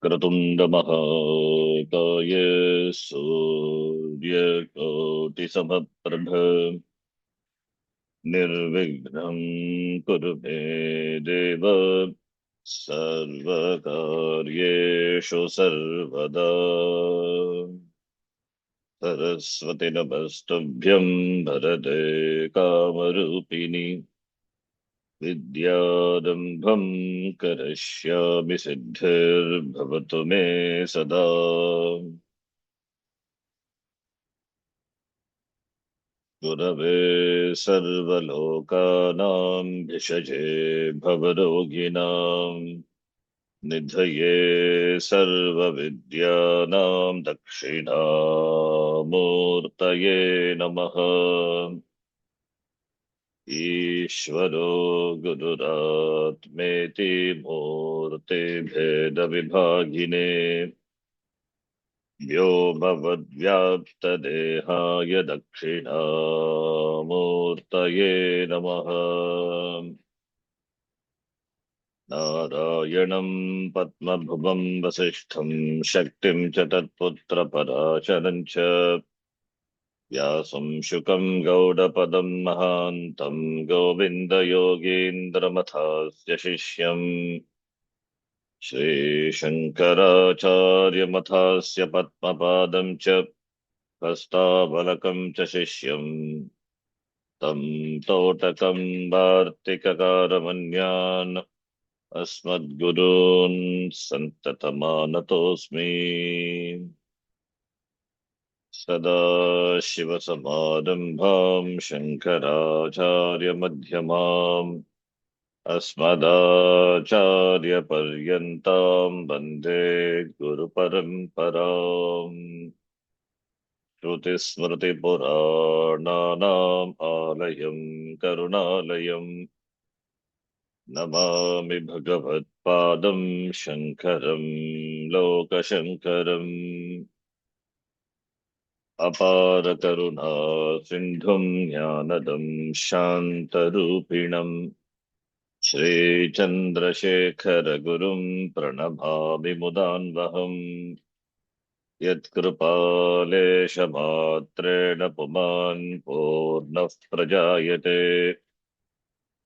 वक्रतुण्डमहाकाय सूर्यकोटिसमप्रभ निर्विघ्नं कुरु मे देव सर्वकार्येषु सर्वदा। सरस्वती नमस्तुभ्यं वरदे कामरूपिणि विद्यारम्भं करिष्यामि सिद्धिर्भवतु मे सदा। गुरवे सर्वलोकानां भिषजे भवरोगिणां निधये सर्वविद्यानां दक्षिणामूर्तये नमः। ईश्वरो गुरुरात्मेति मूर्तिभेदविभागिने व्योमवद्व्याप्तदेहाय दक्षिणामूर्तये नमः। नारायणं पद्मभुवं वसिष्ठं शक्तिं च तत्पुत्रपराशरं च व्यासं शुकं गौडपदं महान्तं गोविन्दयोगीन्द्रमथास्य शिष्यम् श्रीशङ्कराचार्यमथास्य पद्मपादं च हस्तावलकं च शिष्यम् तं तोटकं वार्तिककारमन्यान् अस्मद्गुरून् सन्ततमानतोऽस्मि। सदाशिवसमारम्भां शङ्कराचार्यमध्यमाम् अस्मदाचार्यपर्यन्तां वन्दे गुरुपरम्पराम्। श्रुतिस्मृतिपुराणानाम् आलयं करुणालयम् नमामि भगवत्पादं शङ्करं लोकशङ्करम्। अपारकरुणा सिन्धुं ज्ञानदं शान्तरूपिणम् श्रीचन्द्रशेखरगुरुं प्रणमामि मुदान्वहम्। यत्कृपालेशमात्रेण पुमान् पूर्णः प्रजायते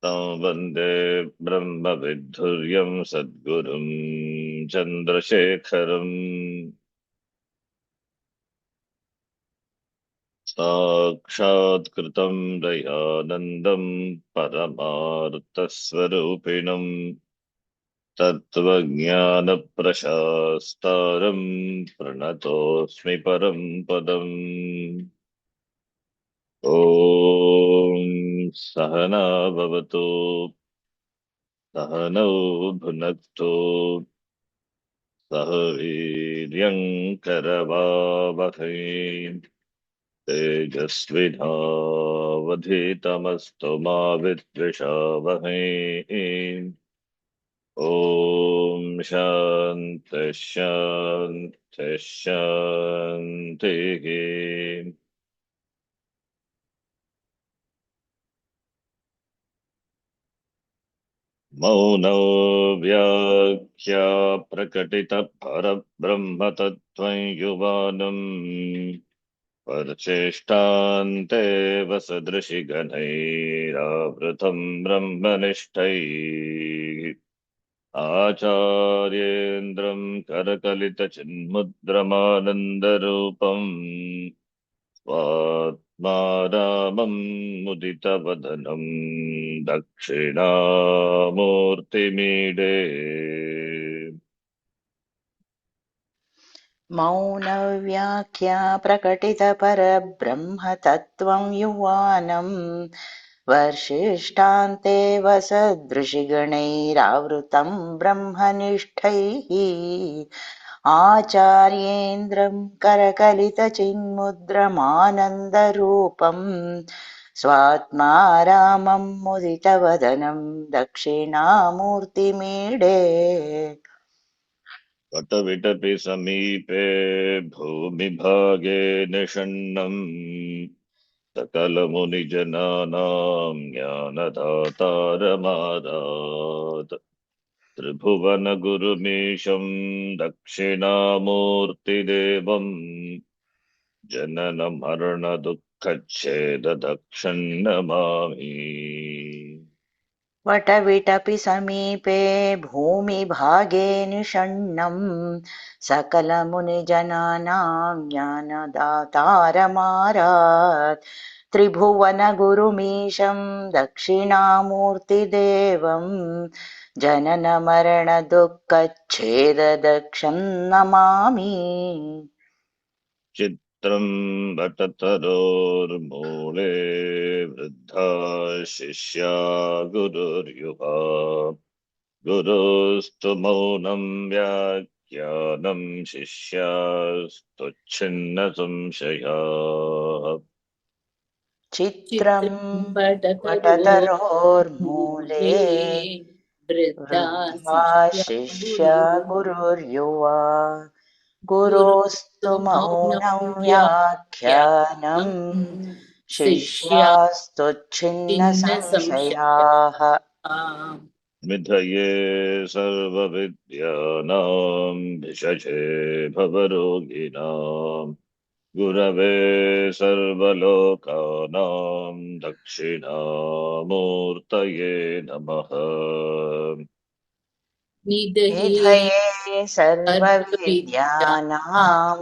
तं वन्दे ब्रह्मविद्धुर्यं सद्गुरुं चन्द्रशेखरम्। साक्षात्कृतं दयानन्दं परमार्थस्वरूपिणम् तत्त्वज्ञानप्रशास्तारं प्रणतोऽस्मि परं पदम्। ॐ सहना भवतु सहनौ भुनक्तु सह वीर्यङ्करवावहै तेजस्विनावधीतमस्तु मा विद्विषावहै। ॐ शान्ति शान्ति शान्तिः। मौनो व्याख्या प्रकटितः परब्रह्मतत्त्वं युवानम् परचेष्टान्ते वसदृशि गणैरावृतं ब्रह्मनिष्ठैः आचार्येन्द्रं करकलितचिन्मुद्रमानन्दरूपम् स्वात्मारामं मुदितवदनं दक्षिणामूर्तिमीडे। मौनव्याख्या प्रकटितपरब्रह्मतत्त्वं युवानम् वर्षिष्ठान्ते वसदृशिगणैरावृतं ब्रह्मनिष्ठैः आचार्येन्द्रं करकलितचिन्मुद्रमानन्दरूपम् स्वात्मारामं मुदितवदनं दक्षिणामूर्तिमीडे। वटविटपि समीपे भूमिभागे निषण्णम् सकलमुनिजनानां ज्ञानदातारमादात् त्रिभुवनगुरुमीशं दक्षिणामूर्तिदेवं जननमरणदुःखच्छेददक्षं नमामि। वटविटपि समीपे भूमिभागे निषण्णं सकलमुनिजनानां ज्ञानदातारमारात् त्रिभुवनगुरुमीशं दक्षिणामूर्तिदेवं जननमरणदुःखच्छेददक्षं नमामि। चित्रं वटतरोर्मूले वृद्धा शिष्या गुरुर्युवा गुरुस्तु मौनं व्याख्यानं शिष्यास्तुच्छिन्नसंशयाः। चित्रं चित्रं वटतरोर्मूले वटतरोर्मूले वृद्धा वृद्धा शिष्या शिष्या गुरुर्युवा गुरुर्युवा गुरोस्तु गुरुस्तु मौनं मौनं व्याख्यानं व्याख्यानम् शिष्या छिन्न शिष्यास्तुच्छिन्नसंशयाः। संशया मिथये सर्वविद्यानां भिषजे भवरोगिणां गुरवे सर्वलोकानां दक्षिणामूर्तये नमः। निदये निधये सर्वविद्यानां सर्वविद्यानां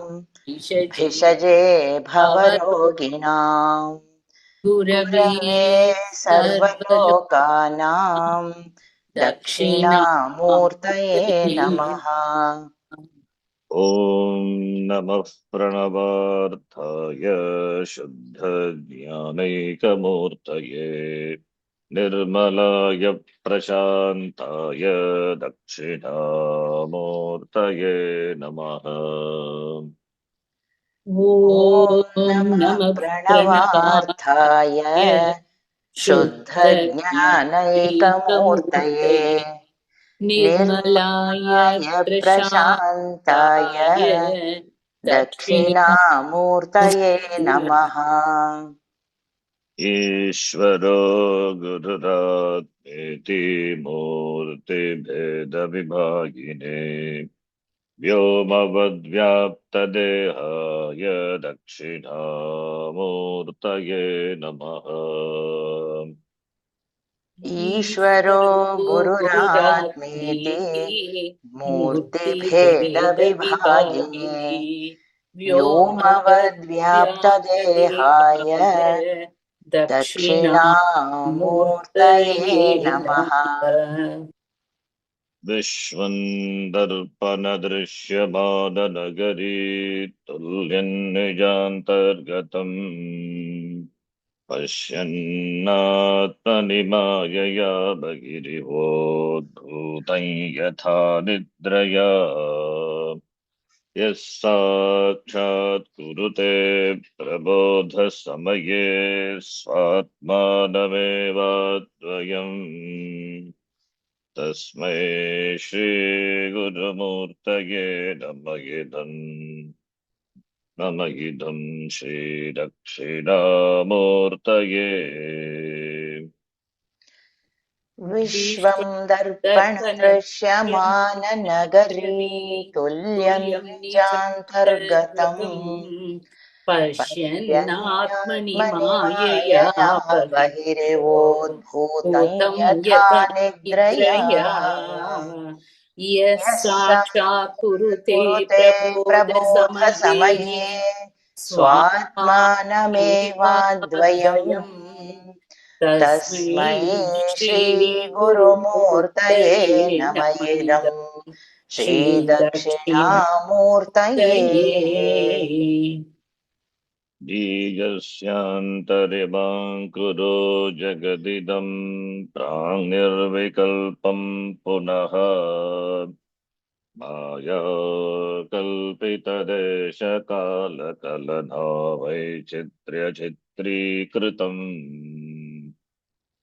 विषजे भिषजे भवरोगिणां भवरोगिणां गुरवे गुरवे सर्वलोकानां सर्वलोकानां दक्षिणामूर्तये दक्षिणामूर्तये नमः। ॐ नमः प्रणवार्थाय शुद्धज्ञानैकमूर्तये निर्मलाय प्रशान्ताय दक्षिणामूर्तये नमः। ॐ ॐ नमः नमः प्रणवार्थाय प्रणवाय शुद्धज्ञानैकमूर्तये शुद्धज्ञानैकमूर्तये निर्मलाय निर्मलाय प्रशान्ताय प्रशान्ताय दक्षिणामूर्तये दक्षिणामूर्तये नमः। ईश्वरो गुरुरात्मेति मूर्तिभेदविभागिने व्योमवद्व्याप्तदेहाय दक्षिणामूर्तये नमः। ईश्वरो ईश्वरो गुरुरात्मेति गुरुरात्मेति मूर्तिभेदविभागिने मूर्तिभेदविभागिने व्योमवद्व्याप्तदेहाय व्योमवद्व्याप्तदेहाय दक्षिणामूर्तये दक्षिणामूर्तये नमः। नमः। विश्वं दर्पणदृश्यमाननगरी तुल्यन्निजान्तर्गतम् पश्यन्नात्मनि मायया बहिरिवोद्भूतं यथा निद्रया यः साक्षात् कुरुते प्रबोधसमये स्वात्मानमेवाद्वयम् तस्मै श्रीगुरुमूर्तये नम इदं श्रीदक्षिणामूर्तये। विश्वं विश्वं दर्पणदृश्यमाननगरी दर्पणदर्शनगरी तुल्यं तुल्यं निजान्तर्गतम् निजान्तर्गतम् पश्यन्नात्मनि पश्यन्नात्मनि मायया मायया बहिरेवोद्भूतं बहिर्भूतं यथा यथा निद्रया निद्रया यः यः साक्षात् साक्षात् कुरुते कुरुते प्रबोधसमये प्रबोधसमये स्वात्मानमेवाद्वयम् स्वात्मानमेवाद्वयम् तस्मै तस्मै श्रीगुरुमूर्तये श्रीगुरुमूर्तये नम नम इदम् इदं श्रीदक्षिणामूर्तये। श्रीदक्षिणामूर्तये। बीजस्यान्तरिवाङ्कुरो जगदिदं प्राङ्निर्विकल्पं पुनः मायाकल्पितदेशकालकलना वैचित्र्यचित्रीकृतम्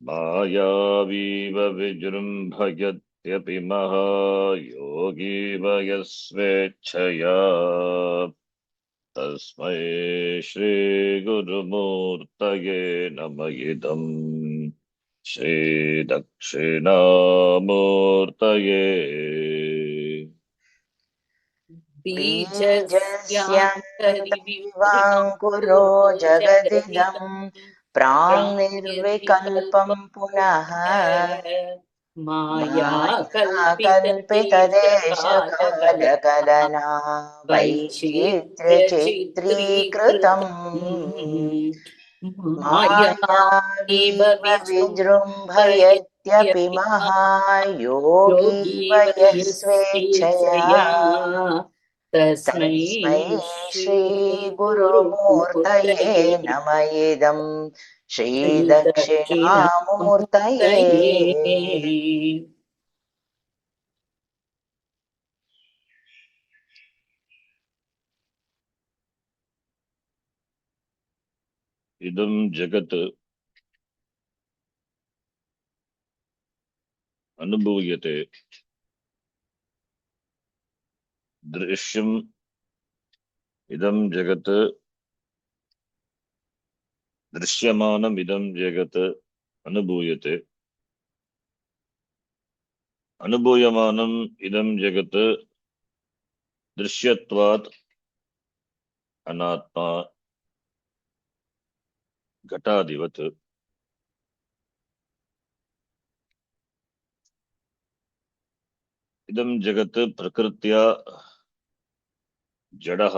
मायावीव विजृम्भयत्यपि महायोगी वयस्वेच्छया तस्मै श्रीगुरुमूर्तये नम इदम् श्री दक्षिणामूर्तये बीजस्यान्तरिविभाङ्कुरो जगदिदं प्राङ्निर्विकल्पं पुनः माया मायाकल्पितदेशकालकलना वैचित्र्य वैचित्र्यचित्रीकृतम् माया मायावीव विजृम्भयत्यपि महायोगी योगी वय स्वेच्छया वयस्वेच्छया तस्मै तस्मै श्रीगुरुमूर्तये श्रीगुरुमूर्तये नम इदं श्रीदक्षिणामूर्तये। श्रीदक्षिणामूर्तये। इदं जगत् अनुभूयते दृश्यम् इदं जगत् दृश्यमानम् इदं जगत् अनुभूयते अनुभूयमानम् इदं जगत् दृश्यत्वात् अनात्मा घटादिवत् इदं जगत् प्रकृत्या जडः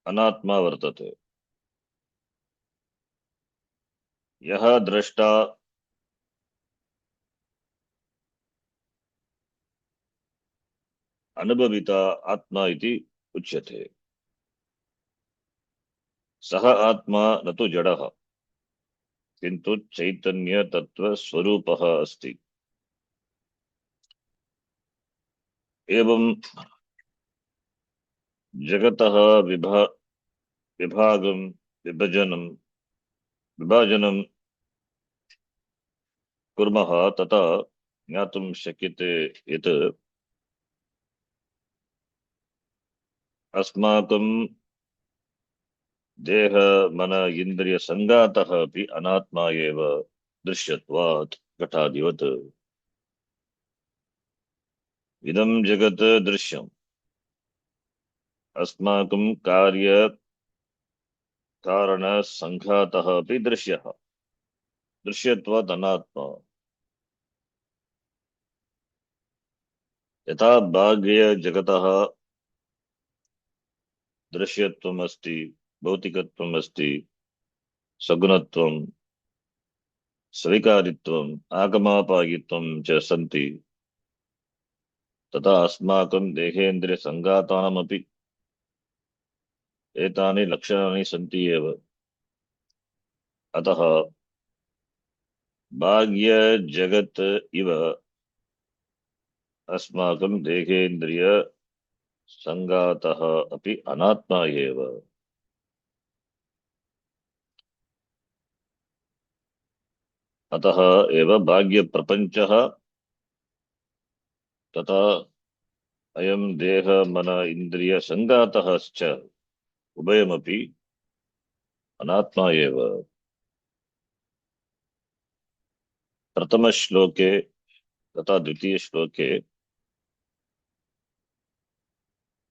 अनात्मा वर्तते। यः द्रष्टा अनुभविता आत्मा इति उच्यते। सः आत्मा न तु जडः किन्तु चैतन्य तत्व स्वरूपः अस्ति। एवं जगतः विभागं विभाजनं कुर्मः तथा ज्ञातुं शक्यते यत् अस्माकं देह मन इन्द्रिय संघातः अपि अनात्मा एव दृश्यत्वात् घटादिवत्। इदं जगत् दृश्यम् अस्माकं कार्य कारण संघातः अपि दृश्यत्वात् अनात्मा। यथा बाह्य जगतः दृश्यत्वम् अस्ति, भौतिकत्वम् अस्ति, सगुणत्वं, स्वीकारित्वम्, आगमापायित्वं च सन्ति, तथा अस्माकं देहेन्द्रिय संघातानामपि एतानि लक्षणानि सन्ति एव। अतः बाह्य जगत् इव अस्माकं देहेन्द्रिय संघातः अपि अनात्मा एव। अतः एव बाह्य प्रपंचः तथा अयं देह मन इन्द्रिय संघातश्च उभयमपि अनात्मा एव। प्रथम श्लोके तथा द्वितीय श्लोके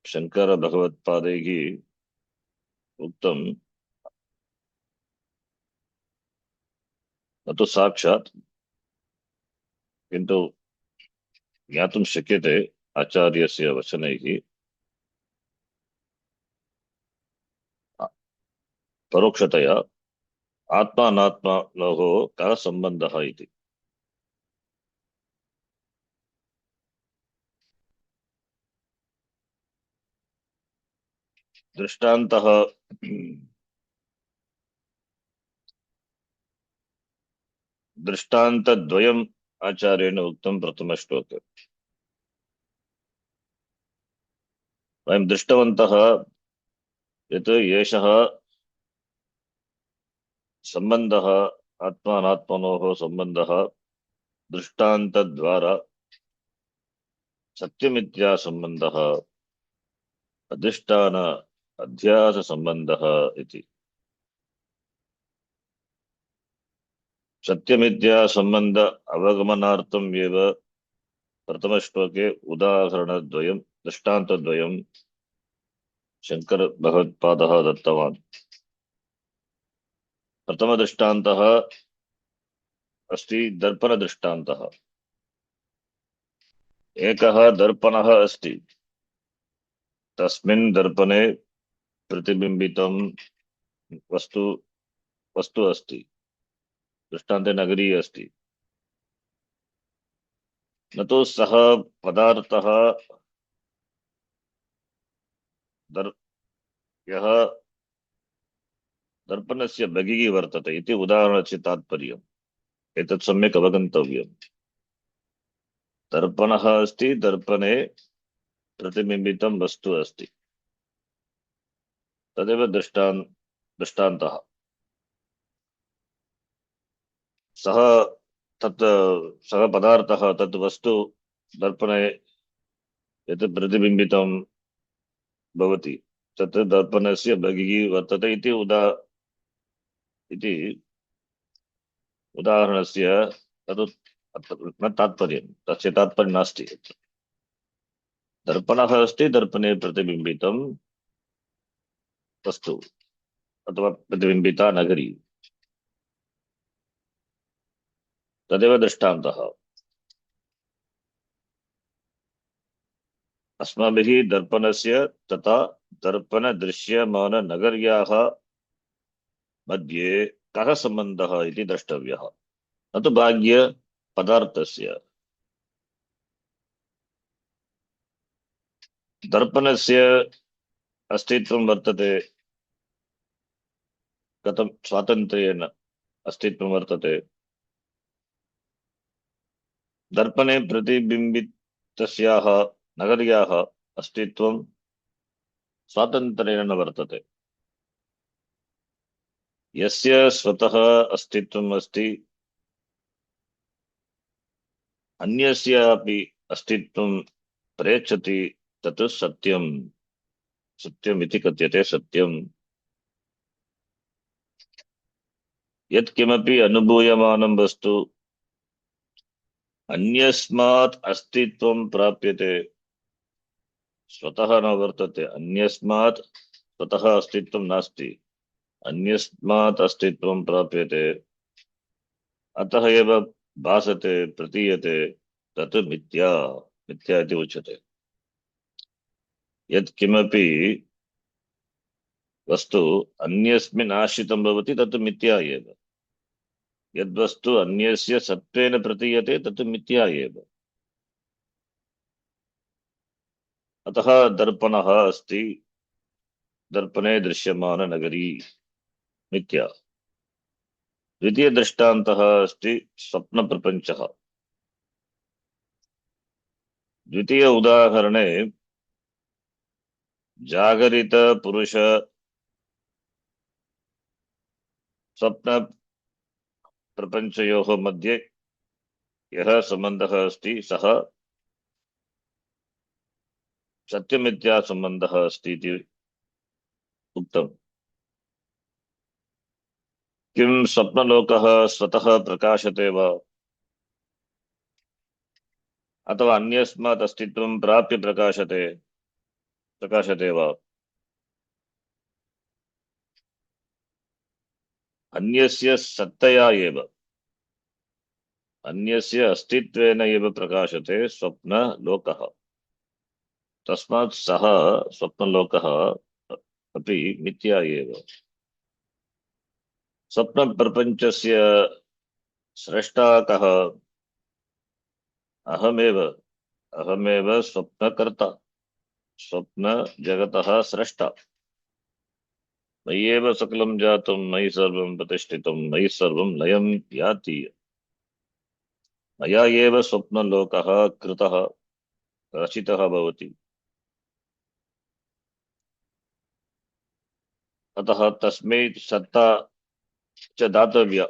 शंकर भगवत्पादैः उक्तं न तो साक्षात् किन्तु ज्ञातुं शक्यते आचार्यस्य वचनैः परोक्षतया आत्मा अनात्मनोः कः सम्बन्धः इति। दृष्टान्तः दृष्टान्तद्वयम् आचार्येण उक्तं प्रथमश्लोके। वयं दृष्टवन्तः यत् एषः सम्बन्धः आत्मा अनात्मनोः सम्बन्धः दृष्टान्तद्वारा सत्यमिथ्या सम्बन्धः अधिष्ठान अध्यास सम्बन्धः इति। सत्यमित्या संबंध अवगमनार्थम एव प्रथमश्लोके उदाहरणद्वयं दृष्टान्तद्वयं शंकर भगवत्पादः दत्तवान्। प्रथमदृष्टान्तः अस्ति दर्पणदृष्टान्तः। एकः दर्पणः अस्ति, तस्मिन् दर्पणे प्रतिबिम्बितं वस्तु वस्तु अस्ति, दृष्टान्ते नगरी अस्ति। न तो सः पदार्थः यः दर्पणस्य बहिः वर्तते इति उदाहरणस्य तात्पर्यम्। एतत् सम्यक् अवगन्तव्यम्। दर्पणः अस्ति, दर्पणे प्रतिबिम्बितं वस्तु अस्ति, तदेव दृष्टान्तः। सः तत् सः पदार्थः तत् वस्तु दर्पणे यत् प्रतिबिम्बितं भवति तत् दर्पणस्य बहिः वर्तते इति उदाहरणस्य तत् न तात्पर्यं, तस्य तात्पर्यं नास्ति। दर्पणः अस्ति, दर्पणे प्रतिबिम्बितं वस्तु अथवा प्रतिबिम्बिता नगरी, तदेव दृष्टान्तः। अस्माभिः दर्पणस्य तथा दर्पणदृश्यमाननगर्याः मध्ये कः सम्बन्धः इति द्रष्टव्यः, न तु बाह्यपदार्थस्य। दर्पणस्य अस्तित्वं वर्तते, कथं स्वातन्त्र्येण अस्तित्वं वर्तते। दर्पणे प्रतिबिम्बितस्याः नगर्याः अस्तित्वं स्वातन्त्र्येण न वर्तते। यस्य स्वतः अस्तित्वम् अस्ति, अन्यस्यापि अस्तित्वं प्रेक्षति, तत् सत्यं। सत्यम् इति कथ्यते। सत्यं यत्किमपि अनुभूयमानं वस्तु अन्यस्मात् अस्तित्वं प्राप्यते, स्वतः न वर्तते। अन्यस्मात् स्वतः अस्तित्वं नास्ति, अन्यस्मात् अस्तित्वं प्राप्यते, अतः एव भासते, प्रतीयते, तत् मिथ्या। मिथ्या इति उच्यते। यत्किमपि वस्तु अन्यस्मिन् आश्रितं भवति तत् मिथ्या एव। यद्वस्तु अन्यस्य सत्त्वेन प्रतीयते तत् मिथ्या एव। अतः दर्पणः अस्ति, दर्पणे दृश्यमाननगरी मिथ्या। द्वितीय दृष्टान्तः अस्ति स्वप्नप्रपञ्चः। द्वितीय उदाहरणे जागरित पुरुष स्वप्न प्रपंचयोः मध्ये यः सम्बन्धः अस्ति सः सत्यमिथ्या सम्बन्धः अस्ति इति उक्तम्। किं स्वप्नलोकः स्वतः प्रकाशते वा अथवा अन्यस्मात् अस्तित्वं प्राप्य प्रकाशते वा? अन्यस्य सत्तया एव, अन्यस्य अस्तित्वेन एव प्रकाशते स्वप्नलोकः। तस्मात् सः स्वप्नलोकः अपि मिथ्या एव। स्वप्नप्रपञ्चस्य स्रष्टा कः? अहमेव स्वप्नकर्ता, स्वप्नजगतः स्रष्टा। मय्येव सकलं जातं, मयि सर्वं प्रतिष्ठितं, मयि सर्वं लयं याति। मया एव स्वप्नलोकः कृतः, रचितः भवति। अतः तस्मै सत्ता च दातव्या।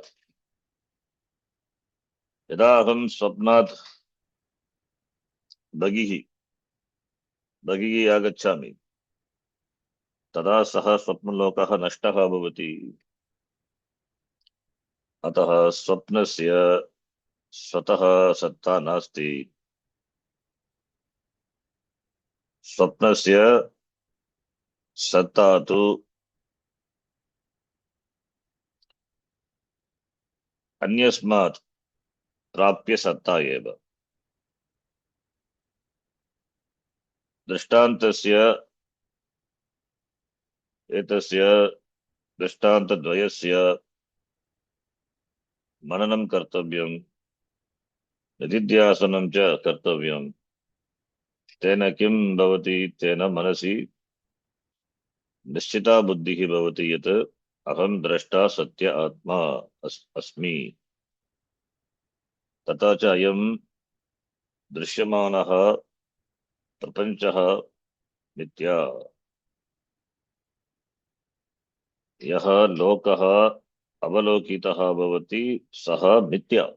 यदा अहं स्वप्नात् बहिः आगच्छामि तदा सः स्वप्नलोकः नष्टः भवति। अतः स्वप्नस्य स्वतः सत्ता नास्ति। स्वप्नस्य सत्ता तु अन्यस्मात् प्राप्य सत्ता एव। दृष्टान्तस्य एतस्य दृष्टान्तद्वयस्य मननं कर्तव्यं, निधिध्यासनं च कर्तव्यं। तेन किं भवति? तेन मनसि निश्चिता बुद्धिः भवति यत् अहं द्रष्टा सत्य आत्मा अस्मि। तथा च अयं दृश्यमानः प्रपञ्चः मिथ्या। यः लोकः अवलोकितः भवति सः मिथ्या।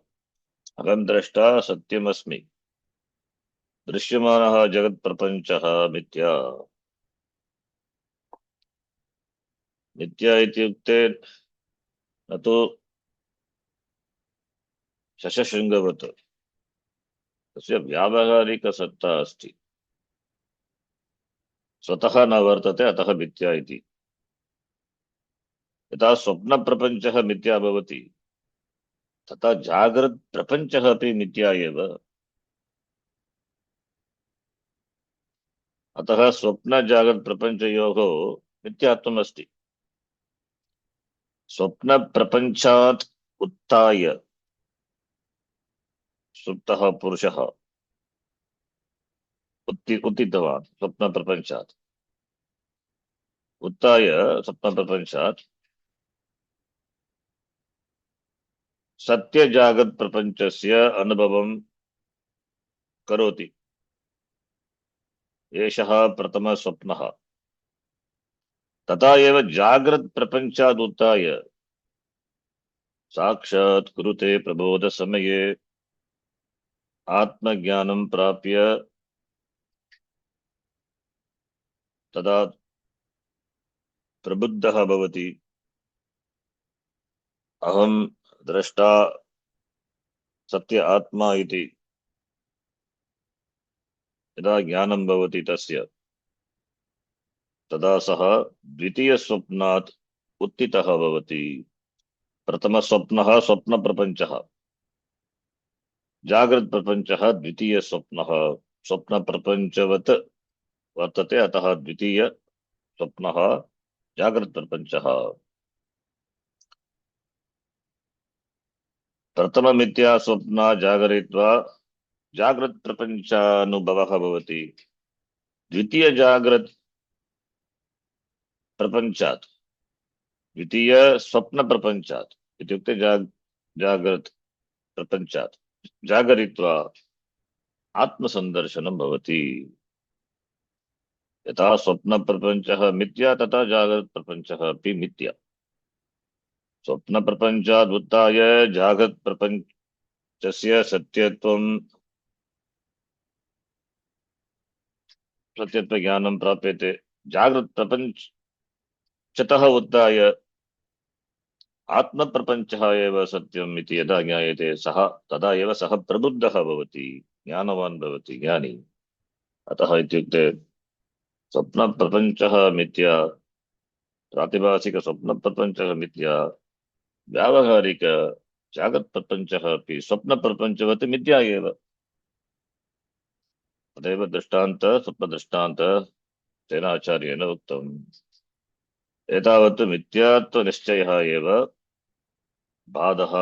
अहं द्रष्टा सत्यमस्मि, दृश्यमानः जगत्प्रपञ्चः मिथ्या। मिथ्या इत्युक्ते न तु शशशृङ्गवत्, तस्य व्यावहारिकसत्ता अस्ति, स्वतः न वर्तते, अतः मिथ्या इति। यथा स्वप्नप्रपञ्चः मिथ्या भवति तथा जागृत् प्रपञ्चः अपि मिथ्या एव। अतः स्वप्न जागृत् प्रपञ्चयोः मिथ्यात्वम् अस्ति। स्वप्न प्रपञ्चात् उत्थाय सुप्तः पुरुषः उत्थितवान्। स्वप्न प्रपञ्चात् उत्थाय स्वप्न प्रपञ्चात् सत्य जागृत् प्रपञ्चस्य अनुभवं करोति। एषः प्रथमः स्वप्नः। तथा एव जागृत् प्रपञ्चात् उत्थाय साक्षात् कुरुते प्रबोधसमये आत्मज्ञानं प्राप्य तदा प्रबुद्धः भवति। अहं द्रष्टा सत्य आत्मा इति यदा ज्ञानं भवति तस्य, तदा सः द्वितीयस्वप्नात् उत्थितः भवति। प्रथमस्वप्नः स्वप्नप्रपञ्चः, जागृत् प्रपञ्चः द्वितीयस्वप्नः। स्वप्नप्रपञ्चवत् वर्तते, अतः द्वितीयस्वप्नः जागृत् प्रपञ्चः। प्रथममिथ्या स्वप्न जागरित्वा जागृत् प्रपञ्चानुभवः भवति। द्वितीय जागृत् प्रपञ्चात्, द्वितीय स्वप्न प्रपञ्चात् इत्युक्ते जागृत् प्रपञ्चात् जागरित्वा आत्मसन्दर्शनं भवति। यथा स्वप्न प्रपञ्चः मिथ्या तथा जागृत् प्रपञ्चः अपि मिथ्या। स्वप्न प्रपञ्चात् उत्थाय जागृत् प्रपञ्चस्य सत्यत्वज्ञानं प्राप्यते। जागृत् प्रपञ्चतः उत्थाय आत्मप्रपञ्चः एव सत्यम् इति यदा ज्ञायते तदा एव सः प्रबुद्धः भवति, ज्ञानवान् भवति, ज्ञानी। अतः इत्युक्ते स्वप्नप्रपञ्चः मिथ्या, प्रातिभासिकस्वप्नप्रपञ्चः मिथ्या, व्यावहारिक जागत्प्रपञ्चः अपि स्वप्नप्रपञ्चवत् मिथ्या एव। तदेव दृष्टान्त स्वप्नदृष्टान्त तेन आचार्येण उक्तम्। एतावत् मिथ्यात्वनिश्चयः एव बाधः।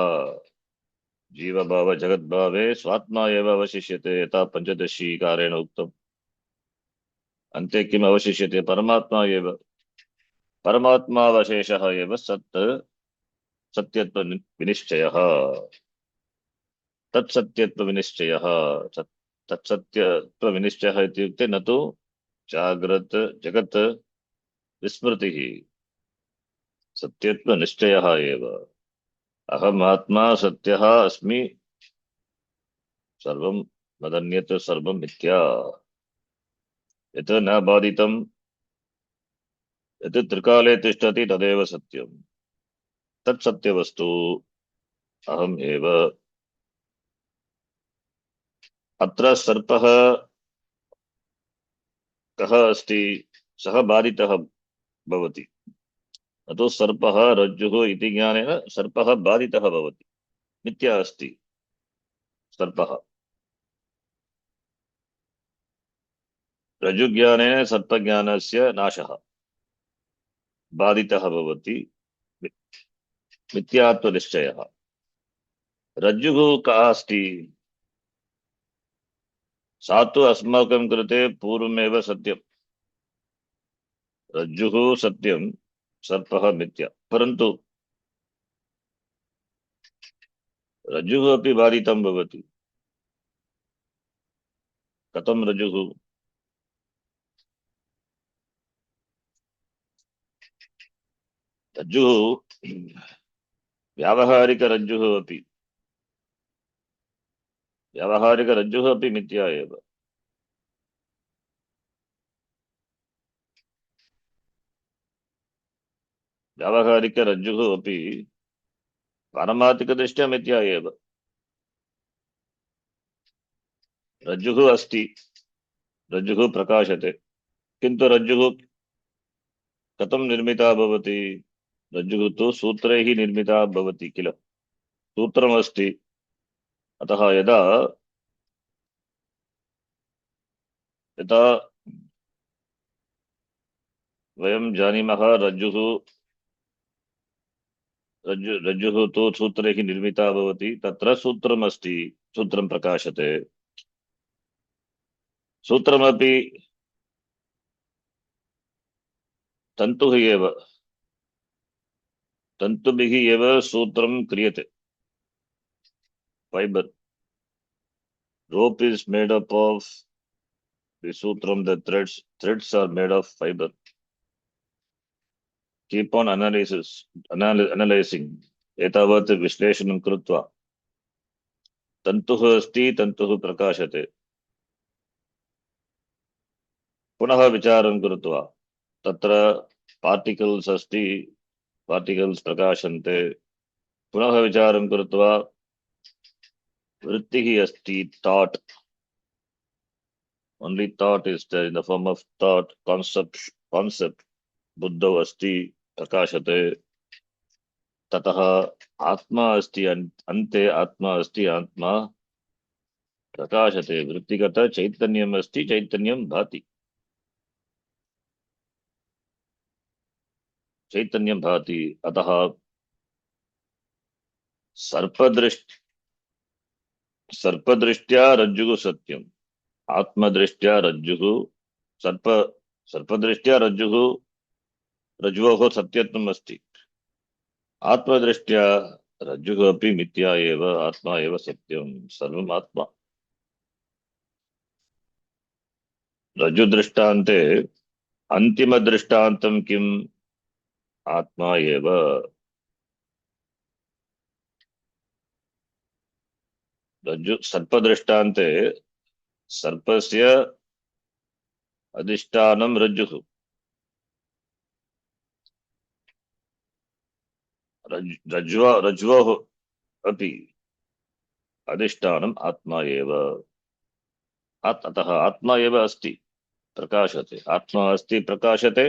जीवभाव जगद्भावे स्वात्मा एव अवशिष्यते, यथा पञ्चदशीकारेण उक्तम्। अन्ते किम् अवशिष्यते? परमात्मा एव। परमात्मावशेषः एव सत्यत्वविनिश्चयः। तत्सत्यत्वविनिश्चयः, तत्सत्यत्वविनिश्चयः इत्युक्ते न तु जाग्रत् जगत् विस्मृतिः, सत्यत्वनिश्चयः एव। अहम् आत्मा सत्यः अस्मि, सर्वं मदन्यत् सर्वं मिथ्या। यत् न बाधितं, यत् त्रिकाले तिष्ठति तदेव सत्यम्। तत्सत्यवस्तु अहम् एव। अत्र सर्पः कः अस्ति? सः बाधितः भवति। अतो सर्पः रज्जुः इति ज्ञानेन सर्पः बाधितः भवति, मिथ्या अस्ति सर्पः। रज्जुज्ञानेन सर्पज्ञानस्य नाशः, बाधितः भवति, मिथ्यात्वनिश्चयः। रज्जुः कः अस्ति? सा तु अस्माकं कृते पूर्वमेव सत्यम्। रज्जुः सत्यं, सर्पः मिथ्या। परन्तु रज्जुः अपि बाधितं भवति। कथं रज्जुः? रज्जुः व्यावहारिकरज्जुः अपि, व्यावहारिकरज्जुः अपि मिथ्या एव। व्यावहारिकरज्जुः अपि पारमार्थिकदृष्ट्या मिथ्या एव। रज्जुः अस्ति, रज्जुः प्रकाशते, किन्तु रज्जुः कथं निर्मिता भवति? रज्जुः तु सूत्रैः निर्मिता भवति किल, सूत्रमस्ति। अतः यदा यदा वयं जानीमः रज्जुः रज्जुः तु सूत्रैः निर्मिता भवति, तत्र सूत्रमस्ति, सूत्रं प्रकाशते। सूत्रमपि तन्तुः एव, तन्तुभिः एव सूत्रं क्रियते। Fibre, rope is made up of the sutram, the threads are made of fiber. Keep on analyzing, एतावत् विश्लेषणं कृत्वा तन्तुः अस्ति, तन्तुः प्रकाशते, पुनः विचारं कृत्वा तत्र पार्टिकल्स अस्ति, पार्टिकल्स प्रकाशन्ते, पुनः विचारं कृत्वा वृत्तिः अस्ति, thought, only thought is there in the form of thought, concept बुद्धौ अस्ति, प्रकाशते। ततः आत्मा अस्ति, अन्ते आत्मा अस्ति, आत्मा प्रकाशते। वृत्तिगत चैतन्यम् अस्ति, चैतन्यं भाति, चैतन्यं भाति। अतः सर्पदृष्ट्या रज्जुः सत्यम्, आत्मदृष्ट्या रज्जुः सर्पदृष्ट्या रज्जोः सत्यत्वम् अस्ति। आत्मदृष्ट्या रज्जुः अपि मिथ्या एव, आत्मा एव सत्यं, सर्वम् आत्मा। रज्जुदृष्टान्ते अन्तिमदृष्टान्तं किम्? आत्मा एव। रज्जु सर्पदृष्टान्ते सर्पस्य अधिष्ठानं रज्जुः, रज्ज्वोः अपि अधिष्ठानम् आत्मा एव। अतः आत्मा एव अस्ति, प्रकाशते, आत्मा अस्ति, प्रकाशते।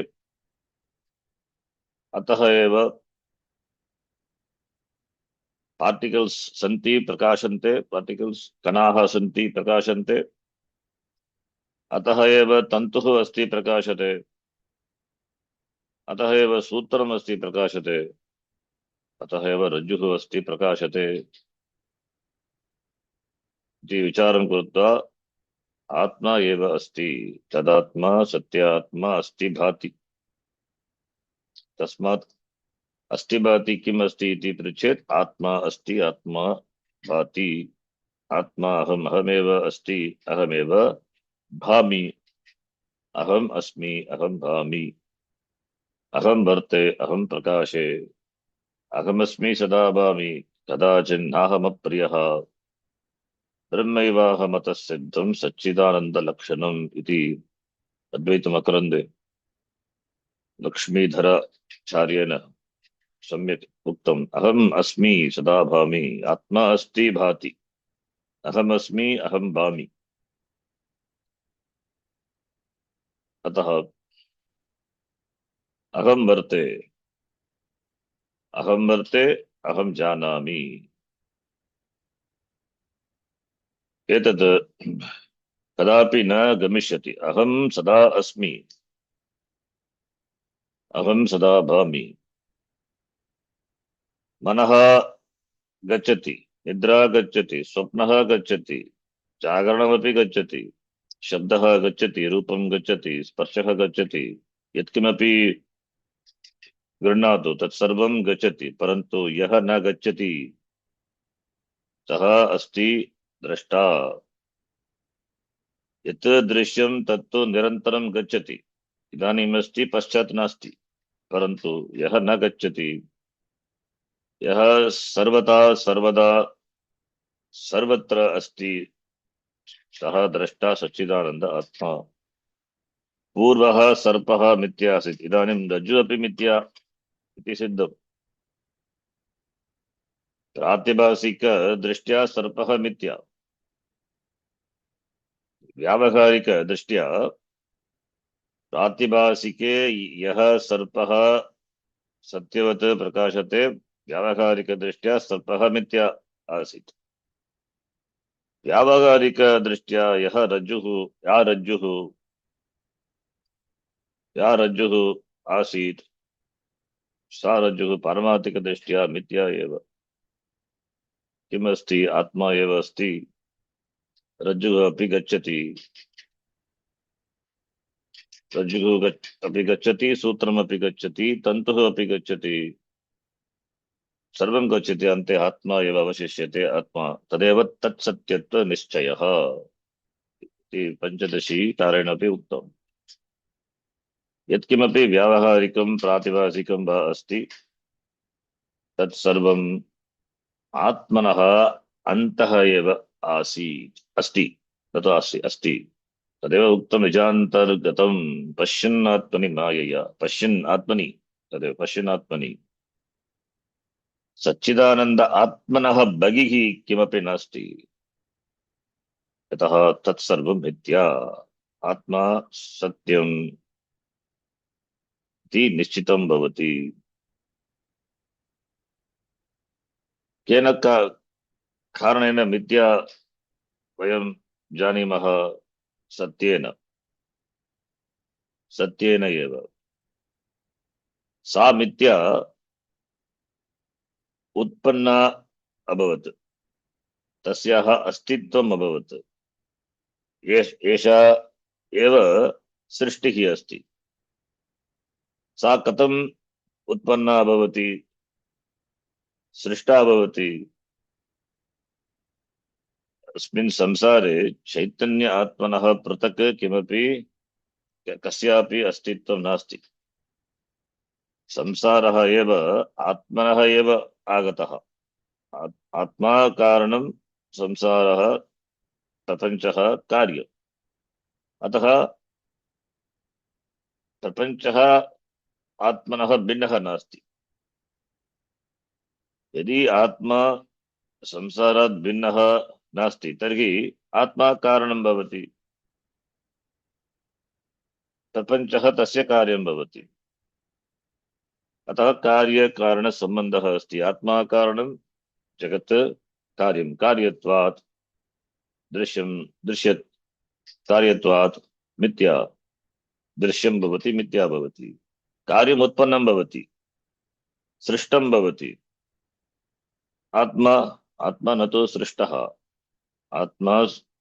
अतः एव पार्टिकल्स सन्ति, प्रकाशन्ते, पार्टिकल्स कणाः सन्ति, प्रकाशन्ते। अतः एव तन्तुः अस्ति, प्रकाशते। अतः एव सूत्रम् अस्ति, प्रकाशते। अतः एव रज्जुः अस्ति, प्रकाशते इति विचारं कृत्वा आत्मा एव अस्ति, तदात्मा सत्यात्मा अस्ति भाति। तस्मात् अस्ति भाति किम् अस्ति इति पृच्छेत् आत्मा अस्ति, आत्मा भाति, आत्मा अहम्, अहमेव अस्ति, अहमेव भामि, अहम् अस्मि, अहम् भामि, अहम् वर्ते, अहम् प्रकाशे, अहमस्मि सदा भामि, कदाचिन्नाहमप्रियः, ब्रह्मैवाहमतः सिद्धं सच्चिदानन्दलक्षणम् इति अद्वैतमकरन्दे लक्ष्मीधराचार्येण सम्यक् उक्तम्। अहम् अस्मि सदा भामि, आत्मा अस्ति भाति, अहमस्मि अहं भामि। अतः अहं वर्ते, अहं वर्ते, अहं जानामि। एतत् कदापि न गमिष्यति। अहं सदा अस्मि, अहं सदा भामि। मनः गच्छति, निद्रा गच्छति, स्वप्नः गच्छति, जागरणमपि गच्छति, शब्दः गच्छति, रूपं गच्छति, स्पर्शः गच्छति, यत्किमपि गृह्णातु तत्सर्वं गच्छति, परन्तु यः न गच्छति सः अस्ति द्रष्टा। यत् दृश्यं तत्तु निरन्तरं गच्छति, इदानीम् अस्ति पश्चात् नास्ति, परन्तु यः न गच्छति, यः सर्वदा सर्वदा सर्वत्र अस्ति, सः द्रष्टा सच्चिदानंद आत्मा। पूर्वः सर्पः मिथ्या आसीत्, इदानीं रज्जु अपि मिथ्या इति सिद्धम्। प्रातिभासिक दृष्ट्या सर्पः मिथ्या, व्यावहारिक दृष्ट्या प्रातिभासिके यः सर्पः सत्यवत् प्रकाशते, व्यावहारिक दृष्ट्या सर्पः मिथ्या आसीत्। व्यावहारिक दृष्ट्या यः रज्जुः, या रज्जुः आसीत्, सा रज्जुः पारमार्थिक दृष्ट्या मिथ्या एव। किमस्ति? आत्मा एव अस्ति। रज्जुः अपि गच्छति, अपि गच्छति, सूत्रमपि गच्छति, तन्तुः अपि गच्छति, सर्वं गच्छति, अन्ते आत्मा एव अवशिष्यते। आत्मा तदेव तत्सत्यत्व निश्चयः इति पञ्चदशी तारेण अपि उक्तम्। यत्किमपि व्यावहारिकं प्रातिभासिकं वा अस्ति, तत्सर्वम् आत्मनः अन्तः एव आसीत्, अस्ति, तत् अस्ति। तदेव उक्तं, निजान्तर्गतं पश्यन् आत्मनि मायया, पश्यन् आत्मनि, तदेव पश्यन् आत्मनि। सच्चिदानंद आत्मनः बहिः किमपि नास्ति, यतः तत्सर्वं मिथ्या। आत्मा सत्यम् इति निश्चितं भवति। केन कारणेन मिथ्या वयं जानीमः? सत्येन, सत्येन एव। सा मिथ्या उत्पन्ना अभवत्, तस्याः अस्तित्वम् अभवत्। एषा एव सृष्टिः अस्ति। सा कथम् उत्पन्ना भवति, सृष्टा भवति? अस्मिन् संसारे चैतन्य आत्मनः पृथक् किमपि कस्यापि अस्तित्वं नास्ति। संसारः एव आत्मनः एव आगतः। आत्मा कारणं, संसारः प्रपञ्चः कार्यम्। अतः प्रपञ्चः आत्मनः भिन्नः नास्ति। यदि आत्मा संसारात् भिन्नः नास्ति तर्हि आत्मा कारणं भवति, प्रपञ्चः तस्य कार्यं भवति। अतः कार्यकारणसम्बन्धः अस्ति। आत्मा कारणं, जगत् कार्यं, कार्यत्वात् दृश्यं, दृश्यत् कार्यत्वात् मिथ्या, दृश्यं भवति, मिथ्या भवति। कार्यम् उत्पन्नं भवति, सृष्टं भवति। आत्मा, आत्मा न तु सृष्टः, आत्मा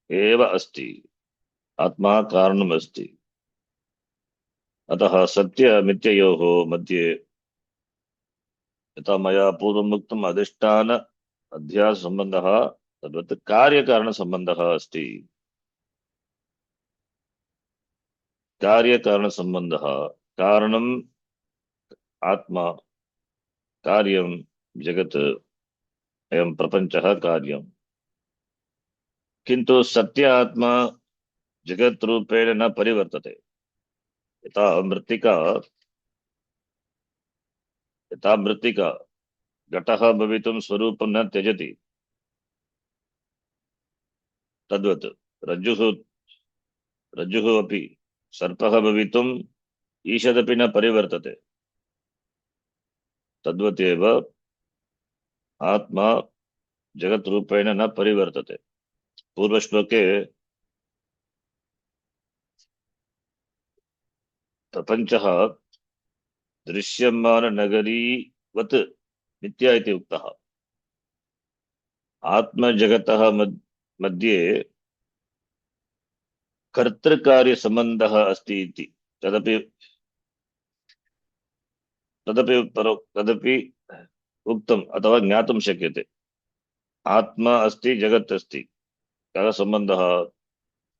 एव अस्ति, आत्मा कारणम् अस्ति। अतः सत्य मिथ्ययोः मध्ये, यथा मया पूर्वम् उक्तम्, अधिष्ठान अध्यास सम्बन्धः, तद्वत् कार्यकारणसम्बन्धः अस्ति। कार्यकारणसम्बन्धः, कारणम् आत्मा, कार्यं जगत्, अयं प्रपञ्चः कार्यम्। किन्तु सत्य आत्मा जगत् रूपेण न परिवर्तते। यथा मृत्तिका यथा मृत्तिका घटः भवितुं स्वरूपं न त्यजति तद्वत् रज्जुः रज्जुः अपि सर्पः भवितुम् ईषदपि न परिवर्तते तद्वत् एव आत्मा जगत् रूपेण न परिवर्तते। पूर्वश्लोके प्रपञ्चः दृश्यमाननगरीवत् मिथ्या इति उक्तः। आत्मजगतः मध्ये कर्तृकार्यसम्बन्धः अस्ति इति तदपि तदपि उक्तम् अथवा ज्ञातुं शक्यते। आत्मा अस्ति जगत् अस्ति कः सम्बन्धः?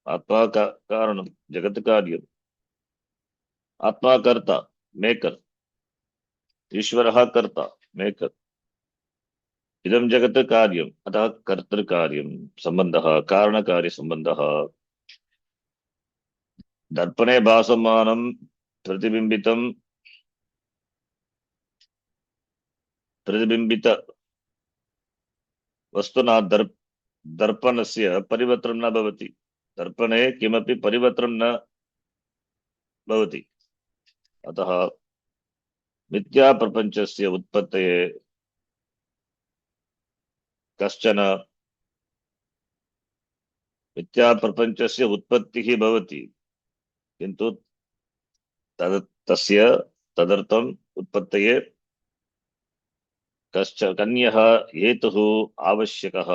आत्मा कारणं जगत् कार्यम् आत्मा कर्ता मेकर् ईश्वरः कर्ता मेकर् इदं जगत् कार्यम् अतः कर्तृकार्यं सम्बन्धः कारणकार्यसम्बन्धः। दर्पणे भासमानं प्रतिबिम्बित वस्तुना दर्पणस्य परिवर्तनं न भवति। दर्पणे किमपि परिवर्तनं न भवति। अतः मिथ्या प्रपञ्चस्य उत्पत्तये कश्चन मिथ्या प्रपञ्चस्य उत्पत्तिः भवति किन्तु तदर्थम् उत्पत्तये कन्यः हेतुः आवश्यकः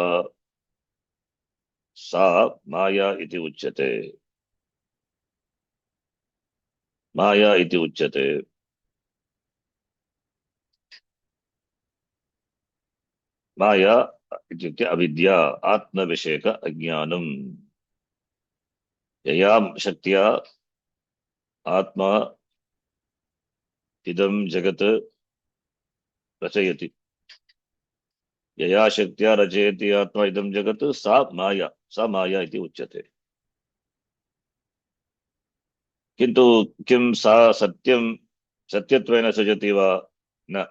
सा माया इति उच्यते। माया इति उच्यते। माया इत्युक्ते अविद्या आत्मविषयक अज्ञानम्। यया शक्त्या आत्मा इदं जगत् रचयति यया शक्त्या रचयति आत्मा इदं जगत् सा माया इति उच्यते। किन्तु किं सा सत्यत्वेन सृजति वा? न,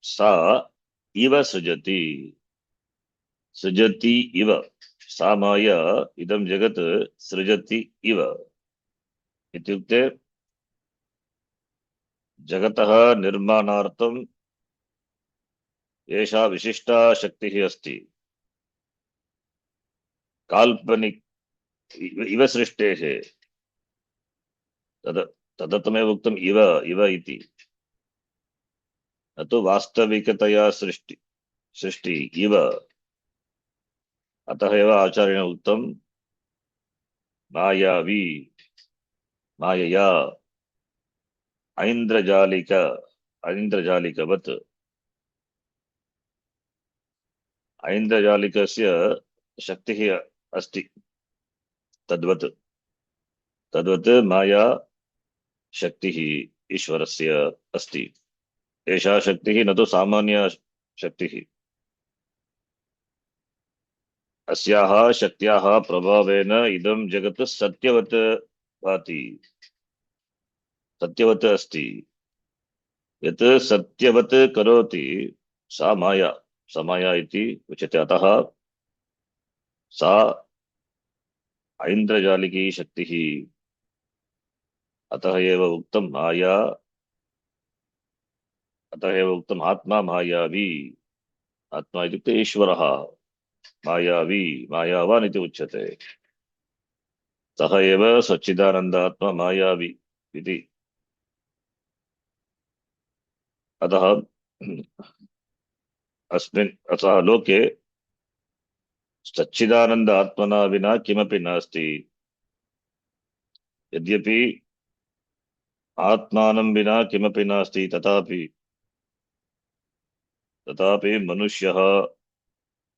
सा इव सृजति इव। सा माया इदं जगत् सृजति इव इत्युक्ते जगतः निर्माणार्थम् एषा विशिष्टा शक्तिः अस्ति। काल्पनिक इव सृष्टेः तदर्थमेव उक्तम् इव इति, न तु वास्तविकतया सृष्टि इव। अतः एव आचार्येण उक्तं मायावी मायया ऐन्द्रजालिकवत्। ऐन्द्रजालिकस्य शक्तिः अस्ति तद्वत् माया शक्तिः ईश्वरस्य अस्ति। एषा शक्तिः न तु सामान्य शक्तिः। अस्याः शक्त्याः प्रभावेन इदं जगत् सत्यवत् भाति सत्यवत् अस्ति। यत् सत्यवत् करोति सा माया इति उच्यते। अतः सा ऐन्द्रजालिकी शक्तिः। अतः एव उक्तम् आत्मा मायावी। आत्मा इत्युक्ते ईश्वरः मायावी मायावान् इति उच्यते। सः एव सच्चिदानन्दात्मा मायावी इति। अतः अतः लोके सच्चिदानंद आत्मना विना किमपि नास्ति। यद्यपि आत्मानं विना किमपि नास्ति तथापि मनुष्यः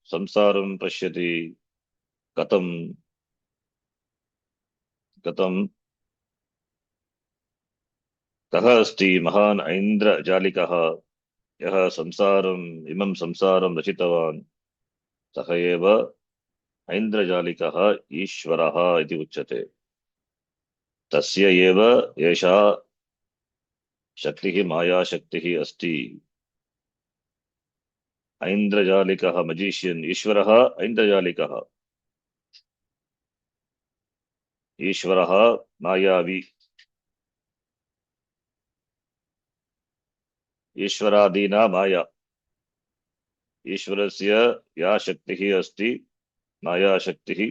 संसारं पश्यति। कथं कः अस्ति महान् ऐन्द्रजालिकः यः इमं संसारं रचितवान्। सः एव ऐन्द्रजालिकः ईश्वरः इति उच्यते। तस्य एव एषा शक्तिः माया शक्तिः अस्ति। ऐन्द्रजालिकः मजीशियन् ईश्वरः ऐन्द्रजालिकः ईश्वरः मायावी ईश्वरादीना माया ईश्वरस्य या शक्तिः अस्ति मायाशक्तिः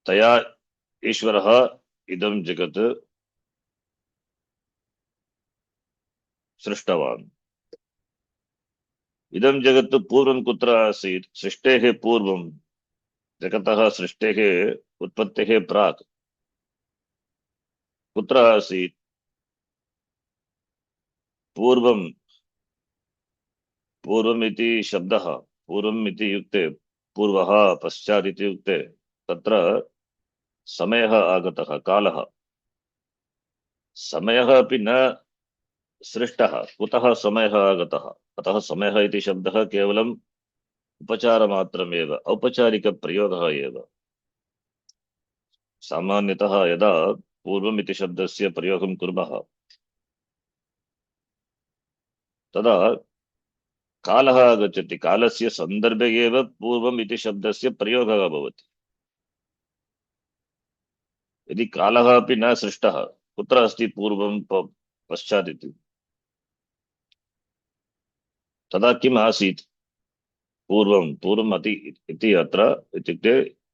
तया ईश्वरः इदं जगत् सृष्टवान् इदं जगत् पूर्वं कुत्र आसीत् सृष्टेः पूर्वं जगतः सृष्टेः उत्पत्तेः प्राक् कुत्र आसीत् पूर्वं पूर्वम् इति शब्दः पूर्वम् इति युक्ते पूर्वः पश्चात् इति युक्ते तत्र समयः आगतः कालः समयः अपि न सृष्टः कुतः समयः आगतः अतः समयः इति शब्दः केवलम् उपचारमात्रमेव औपचारिकप्रयोगः एव सामान्यतः यदा पूर्वम् इति शब्दस्य प्रयोगं कुर्मः तदा कालः आगच्छति कालस्य सन्दर्भे एव पूर्वम् इति शब्दस्य प्रयोगः भवति यदि कालः अपि न सृष्टः कुत्र अस्ति पूर्वं पश्चात् इति तदा किम् आसीत् पूर्वं पूर्वम् इति अत्र इत्युक्ते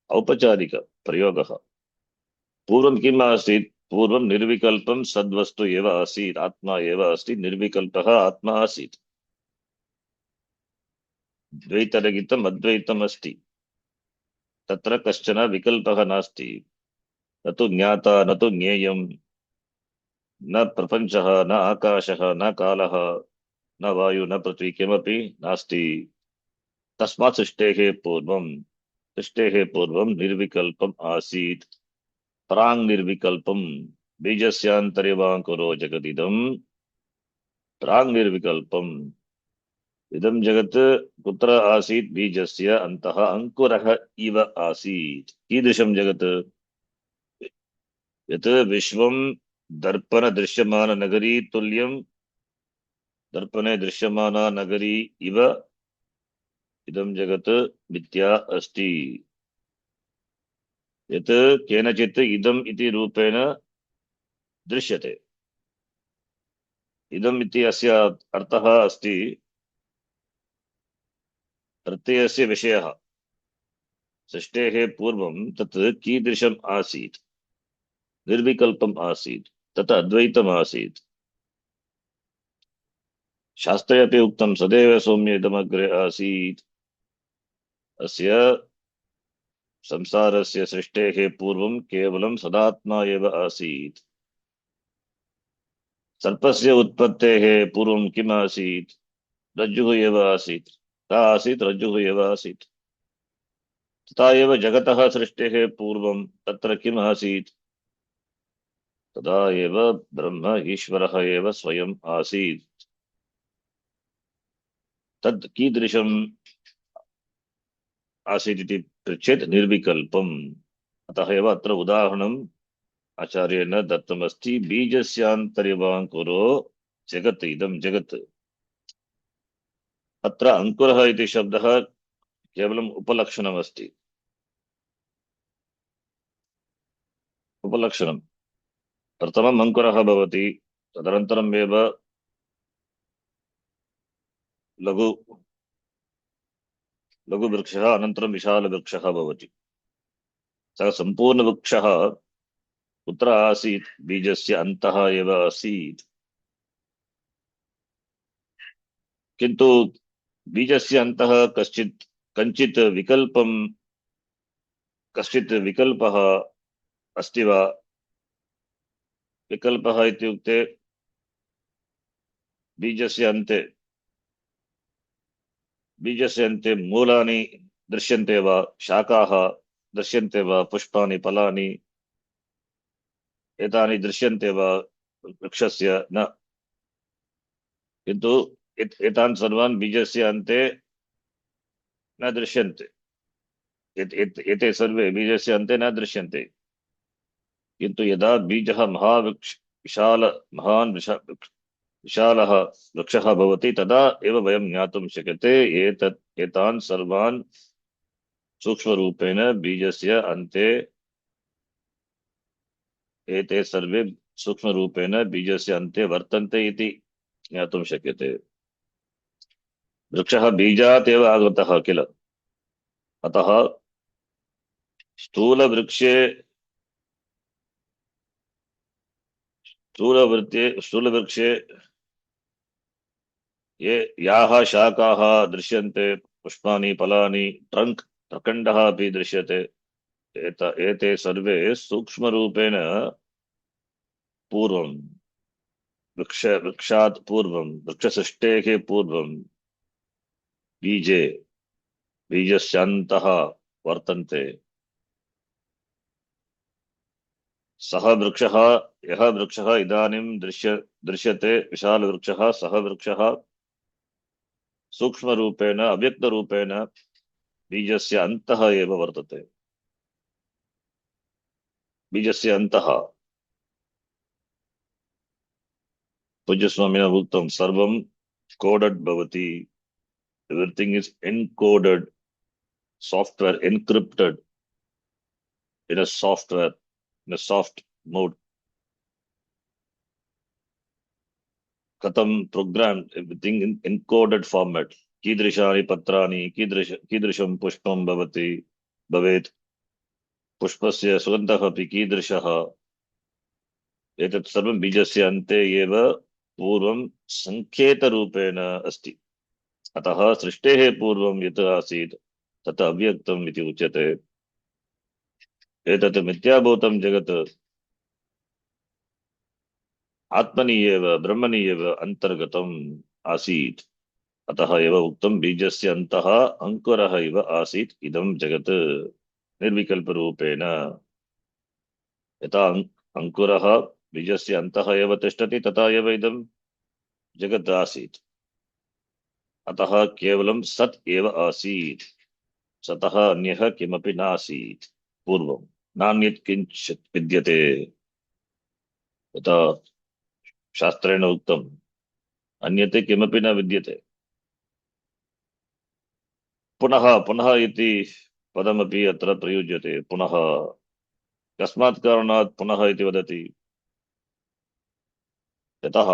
औपचारिकप्रयोगः पूर्वं किम् आसीत् पूर्वं निर्विकल्पं सद्वस्तु एव आसीत् आत्मा एव अस्ति निर्विकल्पः आत्मा आसीत् द्वैतरहितम् अद्वैतम् अस्ति तत्र कश्चन विकल्पः नास्ति न तु ज्ञाता न तु ज्ञेयं न प्रपञ्चः न आकाशः न कालः न वायु न पृथ्वी किमपि नास्ति तस्मात् सृष्टेः पूर्वं निर्विकल्पम् आसीत् प्राङ् निर्विकल्पं बीजस्यान्तर्यवाङ्कुरो जगदिदं प्राङ् निर्विकल्पम् इदं जगत् कुत्र आसीत् बीजस्य अन्तः अंकुरः इव आसीत् कीदृशं जगत् यत् विश्वं दर्पण दृश्यमान नगरी तुल्यं दर्पणे दृश्यमाना नगरी इव इदं जगत् मिथ्या अस्ति यत् केनचित् इदम् इति रूपेण दृश्यते इदम् इति अस्य अर्थः अस्ति प्रत्ययस्य विषयः सृष्टेः पूर्वं तत् कीदृशम् आसीत् निर्विकल्पम् आसीत् तत् अद्वैतम् आसीत् शास्त्रे अपि उक्तं सदैव सौम्य इदमग्रे आसीत् अस्य संसारस्य सृष्टेः पूर्वं केवलं सदात्मा एव आसीत् सर्पस्य उत्पत्तेः पूर्वं किम् आसीत् रज्जुः एव आसीत् सा आसीत् रज्जुः एव आसीत् तथा एव जगतः सृष्टेः पूर्वं तत्र किम् आसीत् तदा एव ब्रह्म ईश्वरः एव स्वयम् आसीत् तद् कीदृशम् आसीत् इति पृच्छेत् निर्विकल्पम् अतः एव अत्र उदाहरणम् आचार्येण दत्तमस्ति बीजस्यान्तर्यवाङ्कुरो जगत् इदं जगत् अत्र अंकुरः इति शब्दः केवलम् उपलक्षणमस्ति उपलक्षणं प्रथमम् अंकुरः भवति तदनन्तरम् एव लघु लघुवृक्षः अनन्तरं विशालवृक्षः भवति सः सम्पूर्णवृक्षः कुत्र आसीत् बीजस्य अन्तः एव आसीत् किन्तु बीजस्य अन्तः कञ्चित् विकल्पः अस्ति वा विकल्पः इत्युक्ते बीजस्य अन्ते मूलानि दृश्यन्ते वा शाखाः दृश्यन्ते वा पुष्पाणि फलानि एतानि दृश्यन्ते वा वृक्षस्य न किन्तु एतान् सर्वान् बीजस्य अन्ते न दृश्यन्ते एते सर्वे बीजस्य अन्ते न दृश्यन्ते किन्तु यदा बीजः महान् विशालः वृक्षः भवति तदा एव वयं ज्ञातुं शक्यते एतान् सर्वान् सूक्ष्मरूपेण बीजस्य अन्ते एते सर्वे सूक्ष्मरूपेण बीजस्य अन्ते वर्तन्ते इति ज्ञातुं शक्यते। वृक्षः बीजात् एव आगतः किल, अतः स्थूलवृक्षे स्थूलवृक्षे याः शाखाः दृश्यन्ते, पुष्पाणि फलानि ट्रंक प्रखण्डः अपि दृश्यते, एते सर्वे सूक्ष्मरूपेण पूर्वं वृक्षात् पूर्वं वृक्षसृष्टेः पूर्वं बीजस्यान्तः वर्तन्ते। सः वृक्षः यः वृक्षः इदानीं दृश्यते विशालवृक्षः, सः वृक्षः सूक्ष्मरूपेण अव्यक्तरूपेण बीजस्य अन्तः एव वर्तते। बीजस्य अन्तः पूज्यस्वामिना उक्तं सर्वं कोडेड् भवति, everything is encoded, software encrypted in a software, in a soft mode. कथं program everything in encoded format, कीदृशानि पत्राणि कीदृशं पुष्पं भवेत्, पुष्पस्य सुगन्धः अपि कीदृशः, एतत् सर्वं बीजस्य अन्ते एव पूर्वं संकेतरूपेण अस्ति। अतः सृष्टेः पूर्वं यत् आसीत् तत् अव्यक्तम् इति उच्यते। एतत् मिथ्याभूतं जगत् आत्मनि एव ब्रह्मणि एव अन्तर्गतम् आसीत्, अतः एव उक्तं बीजस्य अन्तः अंकुरः इव आसीत् इदं जगत् निर्विकल्परूपेण। यथा अंकुरः बीजस्य अन्तः एव तिष्ठति तथा एव इदं जगत् आसीत्। अतः केवलं सत् एव आसीत्, सतः अन्यः किमपि नासीत् पूर्वं, नान्यत् किञ्चित् विद्यते। यथा शास्त्रेण उक्तम् अन्यते किमपि न विद्यते। पुनः पुनः इति पदमपि अत्र प्रयुज्यते। पुनः कस्मात् कारणात् पुनः इति वदति, यतः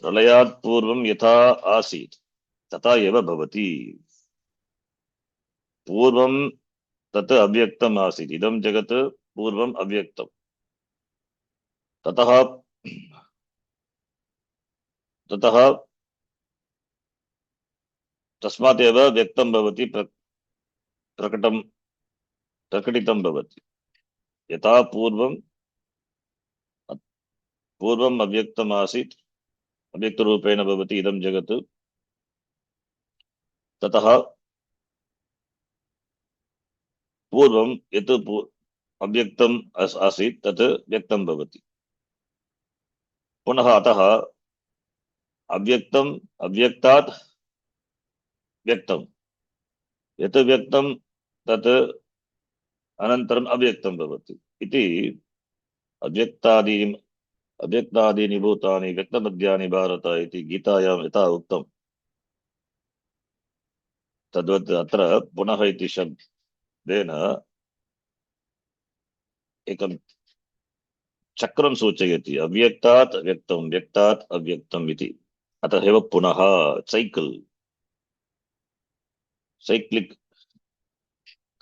प्रलयात् पूर्वं यथा आसीत् तथा एव भवति। पूर्वं तत् अव्यक्तम् आसीत्, इदं जगत् पूर्वम् अव्यक्तम्, ततः तस्मात् एव व्यक्तं भवति, प्रकटितं भवति। यथा पूर्वम् अव्यक्तम् आसीत्, अव्यक्तरूपेण भवति इदं जगत्, ततः पूर्वं यत् अव्यक्तम् आसीत् तत् व्यक्तं भवति। पुनः अतः अव्यक्तम् अव्यक्तात् व्यक्तं, यत् व्यक्तं तत् अनन्तरम् अव्यक्तं भवति इति। अव्यक्तादीनि भूतानि व्यक्तमद्यानि भारत इति गीतायां यथा उक्तं, तद्वत् अत्र पुनः इति शब्देन एकं चक्रं सूचयति, अव्यक्तात् व्यक्तं, व्यक्तात् अव्यक्तम् इति। अतः एव पुनः साइक्लिक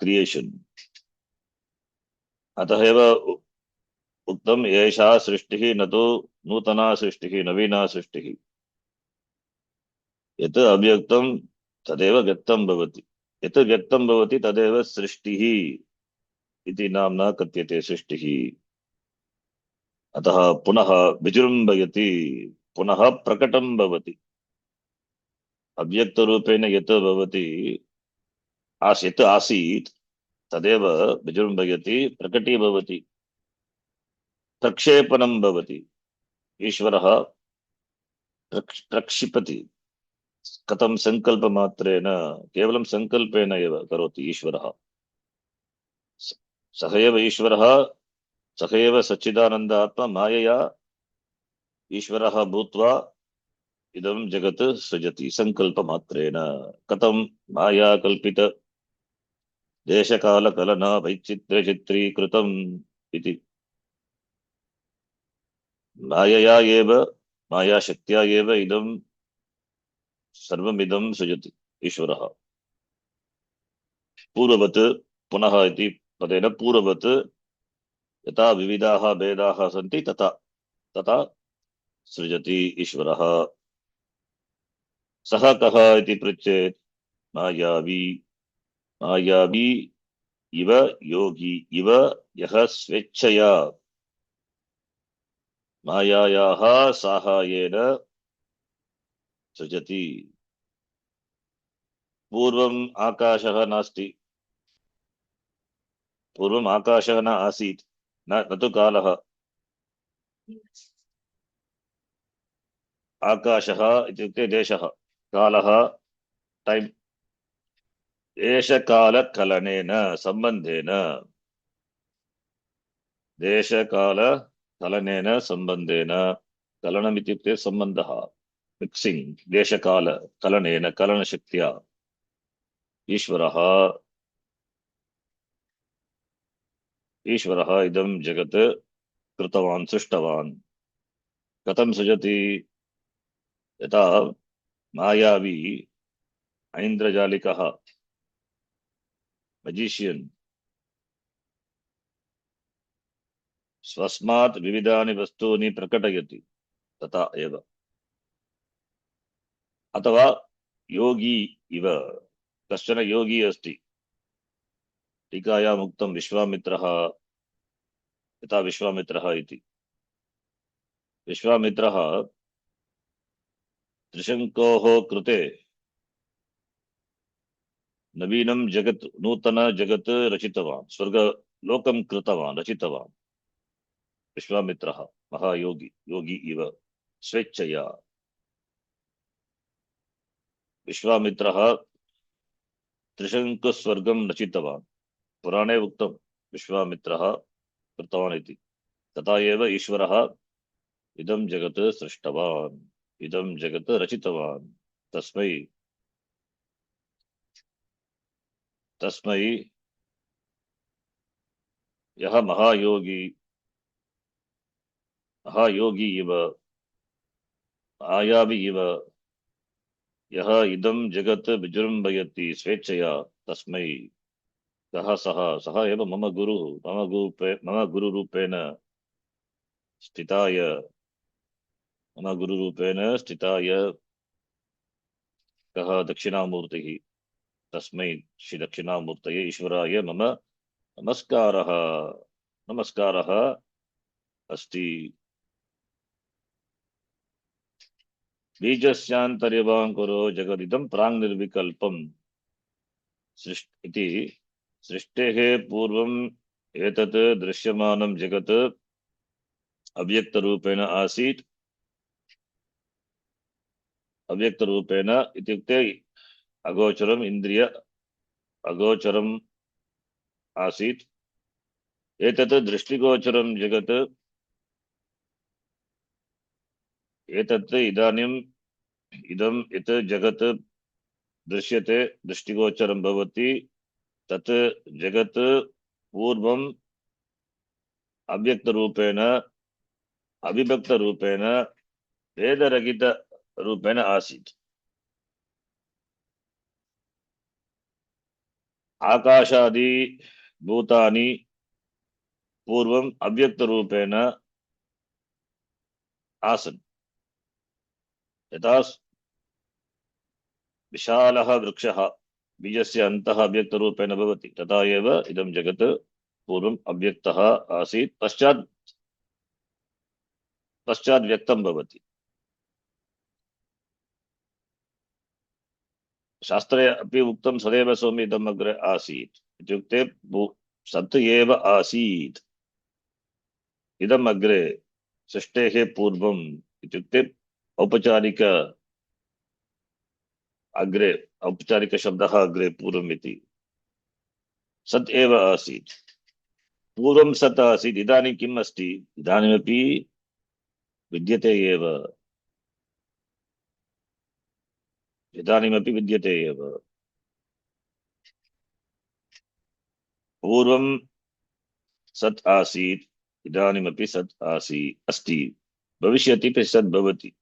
क्रिएशन। अतः एव उक्तम् एषा सृष्टिः न तु नूतना सृष्टिः, नवीना सृष्टिः। यत् अव्यक्तं तदेव व्यक्तं भवति, यत् व्यक्तं भवति तदेव सृष्टिः इति नाम्ना कथ्यते, सृष्टिः। अतः पुनः विजृम्भयति, पुनः प्रकटं भवति। अव्यक्तरूपेण यत् भवति, यत् आसीत् तदेव विजृम्भयति, प्रकटीभवति, प्रक्षेपणं भवति। ईश्वरः प्रक्षिपति। कथं संकल्पमात्रेण, केवलं संकल्पेन एव करोति ईश्वरः। सः एव ईश्वरः, सः एव सच्चिदानन्द आत्मा मायया ईश्वरः भूत्वा इदं जगत् सृजति संकल्पमात्रेण। कथं माया कल्पित देशकालकलना वैचित्र्य चित्रीकृतम् इति। मायया एव, मायाशक्त्या एव इदं सर्वमिदं सृजति ईश्वरः। पूर्ववत्, पुनः इति पदेन पूर्ववत् यथा विविधाः भेदाः सन्ति तथा तथा सृजति ईश्वरः। सः कः इति पृच्छेत् मायावी। मायावी इव योगी इव यः स्वेच्छया मायायाः साहाय्येन सृजति। पूर्वम् आकाशः नास्ति, पूर्वम् आकाशः न आसीत्, न तु कालः। आकाशः इत्युक्ते देशः, कालः टैम्। देशकालकलनेन सम्बन्धेन, देशकालकलनेन सम्बन्धेन, कलनम् इत्युक्ते सम्बन्धः, मिक्सिंग, देशकालकलनेन कलनशक्त्या ईश्वरः ईश्वरः इदं जगत् कृतवान्, सृष्टवान्। कथं सृजति? यथा मायावी, ऐन्द्रजालिकः, मजिशियन् स्वस्मात् विविधानि वस्तूनि प्रकटयति तथा एव। अथवा योगी इव, कश्चन योगी अस्ति। टीकायाम् उक्तं विश्वामित्रः, यथा विश्वामित्रः इति। विश्वामित्रः त्रिशङ्कोः कृते नवीनं जगत्, नूतन जगत् रचितवान्, स्वर्गलोकं कृतवान्, रचितवान्। विश्वामित्रः महायोगी, योगी इव स्वेच्छया। विश्वामित्रः त्रिशङ्कुस्वर्गं रचितवान्। पुराणे उक्तं विश्वामित्रः कृतवान् इति। तथा एव ईश्वरः इदं जगत् सृष्टवान्, इदं जगत् रचितवान्। तस्मै तस्मै यः महायोगी, महायोगी इव, आयावि इव यः इदं जगत् विजृम्भयति स्वेच्छया, तस्मै कः सः? सः एव मम गुरुः, मम गुरुरूपेण स्थिताय, मम गुरुरूपेण स्थिताय कः? दक्षिणामूर्तिः। तस्मै श्री दक्षिणामूर्तये ईश्वराय मम नमस्कारः, नमस्कारः अस्ति। बीजस्यान्तर्यवाङ्कुरो जगदिदं प्राङ्निर्विकल्पम् इति। सृष्टेः पूर्वम् एतत् दृश्यमानं जगत् अव्यक्तरूपेण आसीत्। अव्यक्तरूपेण इत्युक्ते अगोचरम्, इन्द्रिय अगोचरम् आसीत्। एतत् दृष्टिगोचरं जगत्, एतत् इदानीम् इदं यत् जगत् दृश्यते, दृष्टिगोचरं भवति, तत् जगत् पूर्वम् अव्यक्तरूपेण, अविभक्तरूपेण, भेदरहितरूपेण आसीत्। आकाशादि भूतानि पूर्वम् अव्यक्तरूपेण आसन्। यथा विशालः वृक्षः बीजस्य अन्तः अव्यक्तरूपेण भवति, तथा एव इदं जगत् पूर्वम् अव्यक्तः आसीत्, पश्चात् व्यक्तं भवति। शास्त्रे अपि उक्तं सदैव सौम्य इदम् अग्रे आसीत् इत्युक्ते सत् एव आसीत्। इदम् अग्रे सृष्टेः पूर्वम् इत्युक्ते औपचारिक अग्रे, औपचारिकशब्दः अग्रे पूर्वम् इति। सत् एव आसीत्, पूर्वं सत् आसीत्। इदानीं किम् अस्ति? इदानीमपि विद्यते एव, इदानीमपि विद्यते एव। पूर्वं सत् आसीत्, इदानीमपि सत् अस्ति, भविष्यति अपि सत् भवति।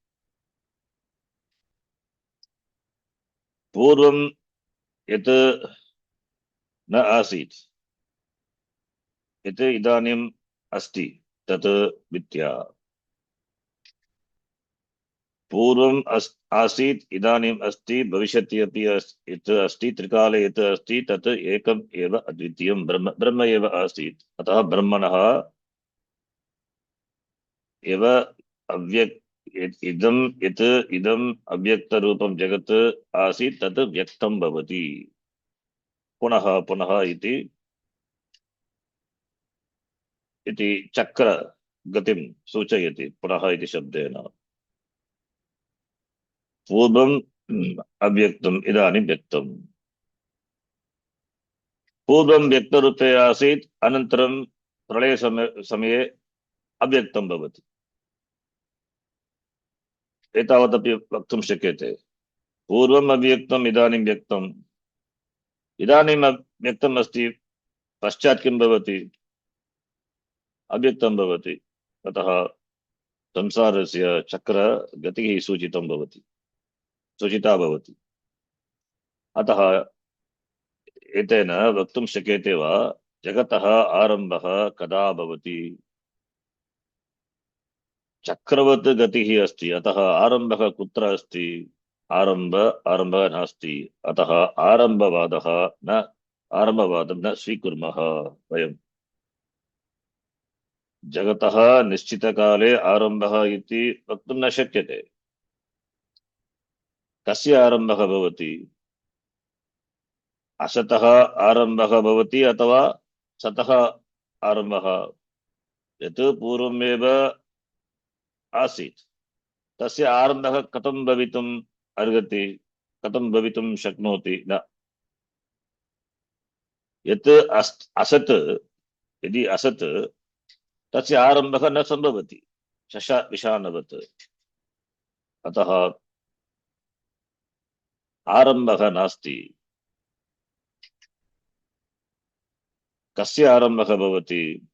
पूर्वं यत् न आसीत्, यत् इदानीम् अस्ति, तत् मिथ्या। पूर्वम् आसीत्, इदानीम् अस्ति, भविष्यति अपि यत् अस्ति, त्रिकाले यत् अस्ति तत् एकम् एव अद्वितीयं ब्रह्म, ब्रह्म एव आसीत्। अतः ब्रह्मणः एव इदं यत् इदम् अव्यक्तरूपं जगत् आसीत् तत् व्यक्तं भवति पुनः पुनः इति चक्र गतिं सूचयति पुनः इति शब्देन। पूर्वम् अव्यक्तम्, इदानीं व्यक्तम्। पूर्वं व्यक्तरूपे आसीत्, अनन्तरं प्रलय समये अव्यक्तं भवति। एतावदपि वक्तुं शक्यते। पूर्वम् अव्यक्तम्, इदानीं व्यक्तम्। इदानीं व्यक्तम् अस्ति, पश्चात् किं भवति? अव्यक्तं भवति। अतः संसारस्य चक्र गतिः सूचिता भवति। अतः एतेन वक्तुं शक्यते वा जगतः आरम्भः कदा भवति? चक्रवत् गतिः अस्ति, अतः आरम्भः कुत्र अस्ति? आरम्भः नास्ति, अतः आरम्भवादं न स्वीकुर्मः वयम्। जगतः निश्चितकाले आरम्भः इति वक्तुं न शक्यते। कस्य आरम्भः भवति? असतः आरम्भः भवति अथवा सतः आरम्भः? यत् पूर्वमेव आसीत् तस्य आरम्भः कथं भवितुम् अर्हति, कथं भवितुं शक्नोति? न। यत् असत्, यदि असत्, तस्य आरम्भः न सम्भवति, विषाणवत्। अतः आरम्भः नास्ति। कस्य आरम्भः भवति?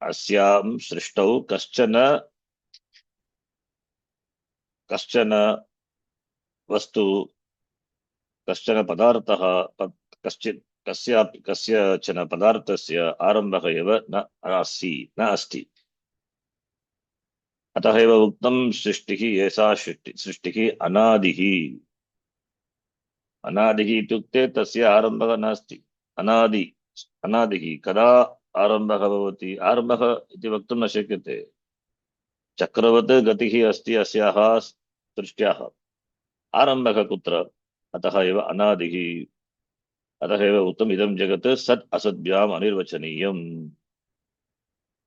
अस्यां सृष्टौ कश्चन वस्तु, कश्चन पदार्थः, कस्यचन पदार्थस्य आरम्भः एव न अस्ति। अतः एव उक्तं सृष्टिः, एषा सृष्टिः अनादिः। अनादिः इत्युक्ते तस्य आरम्भः नास्ति। अनादिः कदा आरम्भः भवति? आरम्भः इति वक्तुं न शक्यते। चक्रवत् गतिः अस्ति अस्याः सृष्ट्याः, आरम्भः कुत्र? अतः एव अनादिः। अतः एव उक्तम् इदं जगत् सत् असद्भ्याम् अनिर्वचनीयम्।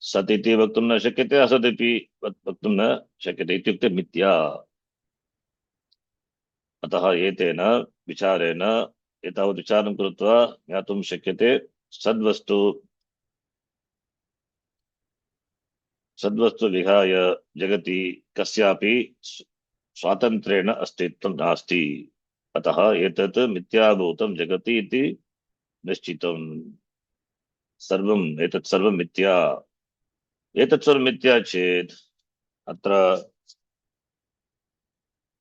सत् इति वक्तुं न शक्यते, असत् इति वक्तुं न शक्यते, इत्युक्ते मिथ्या। अतः एतेन विचारेण, एतावत् विचारं कृत्वा ज्ञातुं शक्यते सद्वस्तु विहाय जगति कस्यापि स्वातन्त्र्येण अस्तित्वं नास्ति। अतः एतत् मिथ्याभूतं जगति इति निश्चितम्। एतत् सर्वं मिथ्या। एतत् सर्वं मिथ्या चेत् अत्र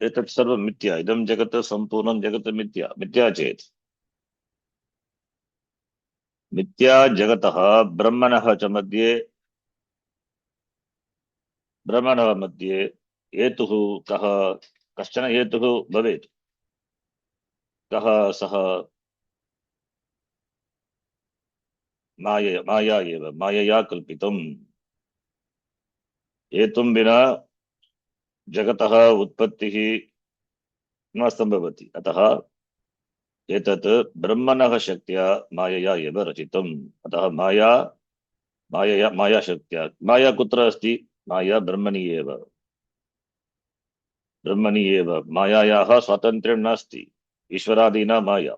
एतत् सर्वं मिथ्या, इदं जगत् सम्पूर्णं जगत् मिथ्या चेत् मिथ्या जगतः ब्रह्मणः मध्ये हेतुः कः? कश्चन हेतुः भवेत्। कः सः? माया एव, मायया कल्पितम्। हेतुं विना जगतः उत्पत्तिः न सम्भवति। अतः एतत् ब्रह्मणः शक्त्या मायया एव रचितम्। अतः माया शक्त्या, माया कुत्र अस्ति? माया ब्रह्मणि एव। मायायाः स्वातन्त्र्यं नास्ति, ईश्वरादीना माया।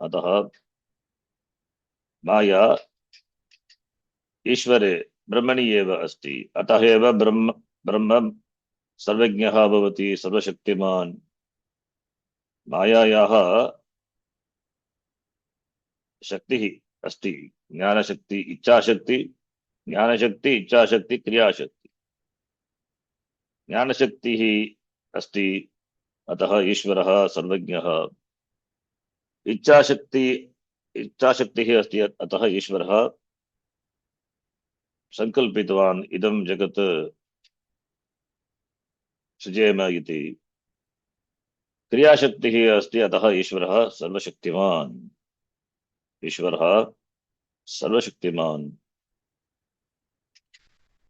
अतः माया ईश्वरे ब्रह्मणि एव अस्ति। अतः एव ब्रह्म ब्रह्म सर्वज्ञः भवति, सर्वशक्तिमान्। मायायाः शक्तिः अस्ति, ज्ञानशक्ति, इच्छाशक्ति, ज्ञानशक्ति, इच्छाशक्ति, क्रियाशक्ति। ज्ञानशक्तिः अस्ति, अतः ईश्वरः सर्वज्ञः। इच्छाशक्ति इच्छाशक्तिः अस्ति, अतः ईश्वरः संकल्पितवान् इदं जगत् सृजेम इति। क्रियाशक्तिः अस्ति, अतः ईश्वरः सर्वशक्तिमान्। ईश्वरः सर्वशक्तिमान्,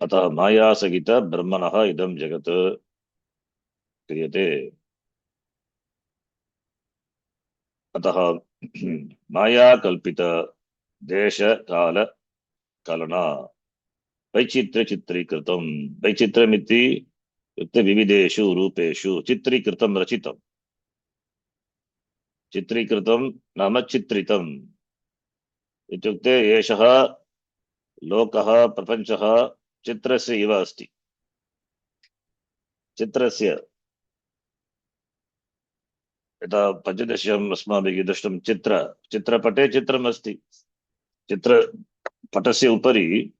अतः मायासहित ब्रह्मणः इदं जगत् क्रियते। अतः माया कल्पित देश काल कलना वैचित्र्य चित्रीकृतं। वैचित्र्यमिति इत्युक्ते विविधेषु रूपेषु चित्रीकृतं रचितं। चित्रीकृतं नाम चित्रितम् इत्युक्ते एषः लोकः प्रपञ्चः चित्रस्य इव अस्ति। चित्रस्य यथा पञ्चदश्यम् अस्माभिः दृष्टं चित्रपटे चित्रमस्ति। चित्रपटस्य उपरि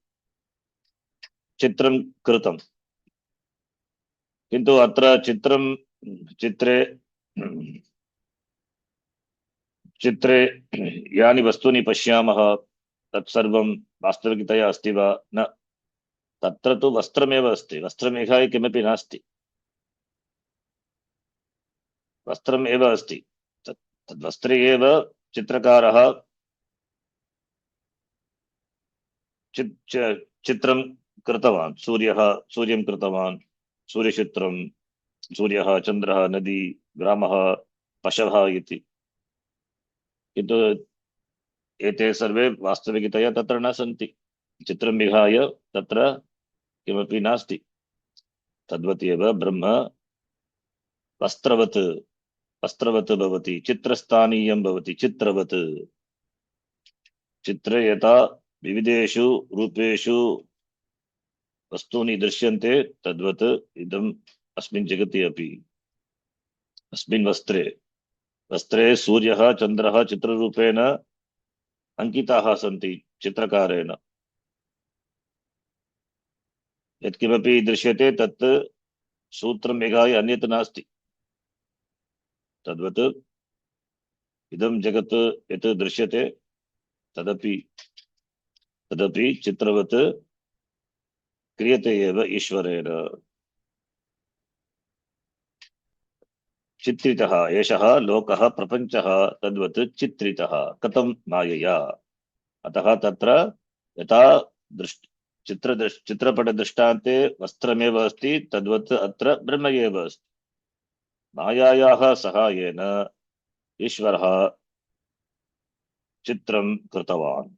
चित्रं कृतं, किन्तु अत्र चित्रे यानि वस्तूनि पश्यामः तत्सर्वं वास्तविकतया अस्ति वा न। तत्र तु वस्त्रमेव अस्ति, वस्त्रमेघाय किमपि नास्ति, वस्त्रम् एव अस्ति। तद्वस्त्रे एव चित्रकारः चित्रं कृतवान्। सूर्यं कृतवान्, सूर्यचित्रं, सूर्यः, चन्द्रः, नदी, ग्रामः, पशवः इति। किन्तु एते सर्वे वास्तविकतया तत्र न सन्ति। चित्रं विहाय तत्र किमपि नास्ति। तद्वत् एव ब्रह्म वस्त्रवत् भवति, चित्रस्थानीयं भवति। चित्रवत् चित्रे यथा विविधेषु रूपेषु वस्तूनि दृश्यन्ते तद्वत् इदम् अस्मिन् जगति अपि। अस्मिन् वस्त्रे सूर्यः, चन्द्रः चित्ररूपेण अंकिताः सन्ति चित्रकारेण। यत्किमपि दृश्यते तत् सूत्रं विहाय अन्यत् नास्ति। तद्वत् इदं जगत् यत् दृश्यते तदपि चित्रवत् क्रियते एव ईश्वरेण। चित्रितः एषः लोकः प्रपञ्चः तद्वत् चित्रितः कथं मायया। अतः तत्र यथा चित्रपटदृष्टान्ते वस्त्रमेव अस्ति तद्वत् अत्र ब्रह्म एव अस्ति। मायायाः सहायेन ईश्वरः चित्रं कृतवान्।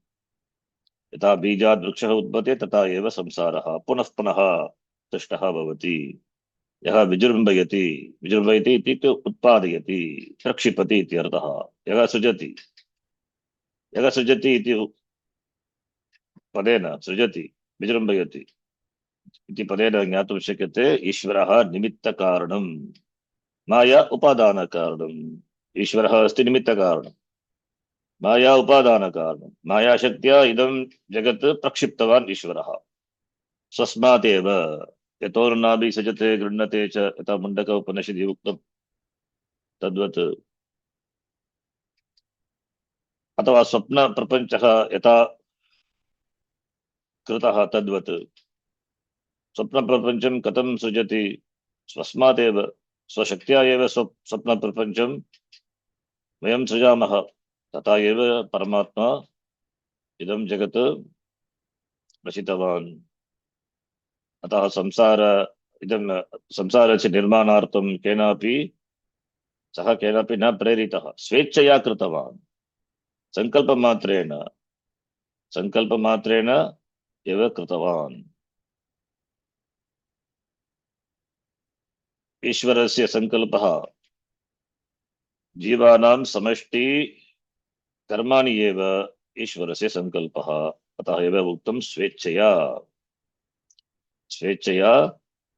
यथा बीजात् वृक्षः उद्भवते तथा एव संसारः पुनः पुनः सृष्टः भवति। यः विजृम्भयति इत्युक्ते उत्पादयति, प्रक्षिपति इत्यर्थः। यः सृजति इति पदेन सृजति, विजृम्भयति इति पदेन ज्ञातुं शक्यते ईश्वरः निमित्तकारणं, माया उपादानकारणम्। ईश्वरः अस्ति निमित्तकारणं, माया उपादानकारणं। मायाशक्त्या इदं जगत् प्रक्षिप्तवान् ईश्वरः स्वस्मादेव। यतोर्नाभि सजते गृह्णते च यथा मुण्डक उपनिषदि उक्तम् तद्वत्। अथवा स्वप्नप्रपञ्चः यथा कृतः तद्वत् स्वप्नप्रपञ्चं कथं सृजति, स्वस्मादेव, स्वशक्त्या एव स्वप्नप्रपञ्चं वयं सृजामः। तथा एव परमात्मा इदं जगत् रचितवान्। अतः संसारस्य निर्माणार्थं सः केनापि न प्रेरितः, स्वेच्छया कृतवान्। संकल्पमात्रेण एव कृतवान्। ईश्वरस्य संकल्पः जीवानां समष्टि कर्माणि एव ईश्वरस्य संकल्पः। अतः एव उक्तं स्वेच्छया। स्वेच्छया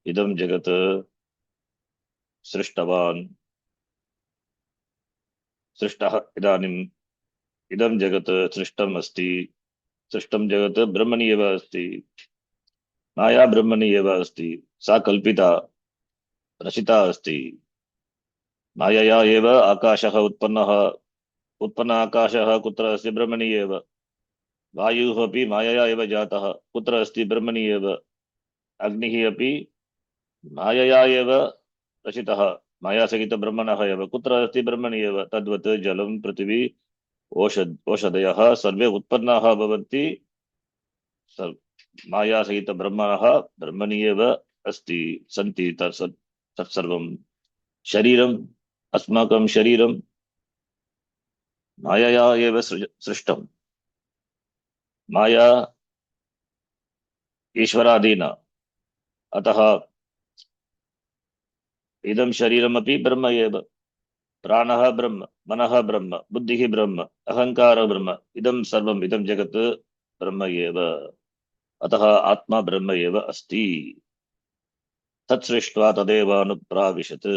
इदं जगत् सृष्टवान् सृष्टः इदानीम् इदं जगत् सृष्टम् अस्ति सृष्टं जगत् ब्रह्मणि एव अस्ति माया ब्रह्मणि एव अस्ति सा कल्पिता रचिता अस्ति मायया एव आकाशः उत्पन्न आकाशः कुत्र अस्ति ब्रह्मणि एव वायुः अपि मायया एव जातः कुत्र अस्ति ब्रह्मणि एव अग्निः अपि मायया एव रचितः माया सहित ब्रह्मणः एव कुत्र अस्ति ब्रह्मणि एव तद्वत् जलं पृथिवी औषधयः सर्वे उत्पन्नाः भवन्ति माया सहित ब्रह्मणः ब्रह्मणि एव अस्ति सन्ति तत्सर्वं शरीरम् अस्माकं शरीरं मायया एव सृष्टं माया ईश्वराधीना अतः इदं शरीरमपि ब्रह्म एव प्राणः ब्रह्म मनः ब्रह्म बुद्धिः ब्रह्म अहंकार ब्रह्म इदं सर्वम् इदं जगत् ब्रह्म एव अतः आत्मा ब्रह्म एव अस्ति तत्सृष्ट्वा तदेव अनुप्राविशत्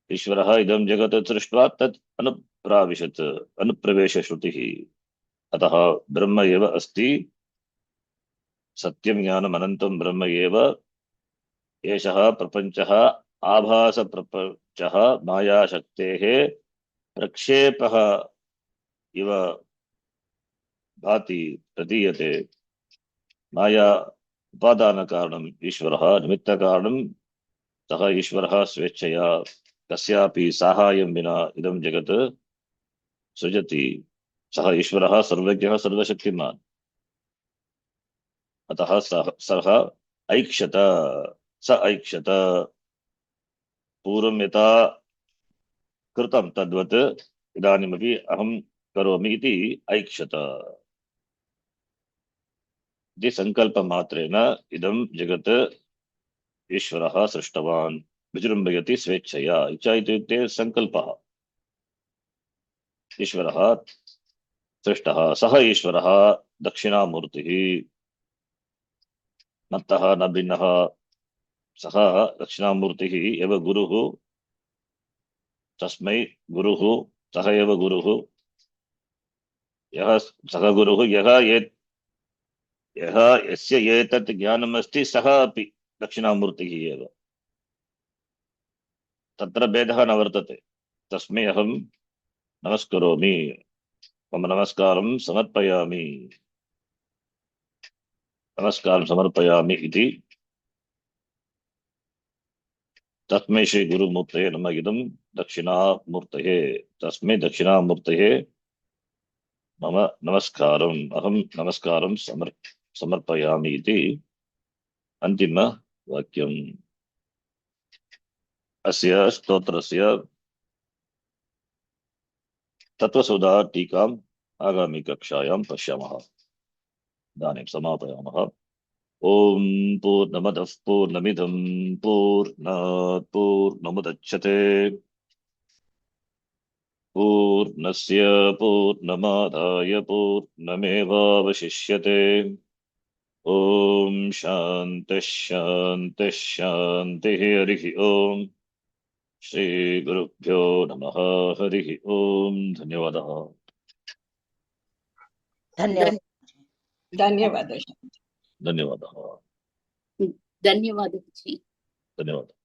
ईश्वरः इदं जगत् सृष्ट्वा तत् अनुप्राविशत् अनुप्रवेश श्रुतिः अतः ब्रह्म एव अस्ति सत्यं ज्ञानम् अनन्तं ब्रह्म एव एषः प्रपञ्चः आभास प्रपञ्चः मायाशक्तेः प्रक्षेपः इव भाति प्रतीयते माया उपादान कारणम् ईश्वरः निमित्त कारणं सः ईश्वरः स्वेच्छया कस्यापि साहाय्यं विना इदं जगत् सृजति सः ईश्वरः सर्वज्ञः सर्वशक्तिमान् अतः सः ऐक्षत स ऐक्षत पूर्वं यथा कृतं तद्वत् इदानीमपि अहं करोमि इति ऐक्षत इति संकल्पमात्रेण इदं जगत् ईश्वरः सृष्टवान् विजृम्भयति स्वेच्छया इच्छा इत्युक्ते संकल्पः ईश्वरः सृष्टः सः ईश्वरः दक्षिणामूर्तिः मत्तः न भिन्नः सः दक्षिणामूर्तिः एव गुरुः तस्मै गुरुः सः एव गुरुः यः सः गुरुः यः यस्य एतत् ज्ञानमस्ति सः अपि दक्षिणामूर्तिः एव तत्र भेदः न वर्तते तस्मै अहं नमस्करोमि मम नमस्कारं समर्पयामि इति तस्मै श्री गुरुमूर्तये नमः इदं दक्षिणामूर्तये तस्मै दक्षिणामूर्तये मम नमस्कारम् अहं नमस्कारं समर्पयामि इति अन्तिम वाक्यम् अस्य स्तोत्रस्य तत्त्वसुधा टीकाम् आगामी कक्षायां पश्यामः इदानीं समापयामः ओम पूर्णमदः पूर्णमिदं पूर्णात् पूर्णमुदच्यते पूर्णस्य पूर्णमादाय पूर्णमेवावशिष्यते ओम शान्तिः शान्तिः शान्तिः हरिः ओम श्री गुरुभ्यो नमः हरिः ओम धन्यवादः धन्यवाद धन्यवादः धन्यवादः धन्यवादः जी धन्यवादः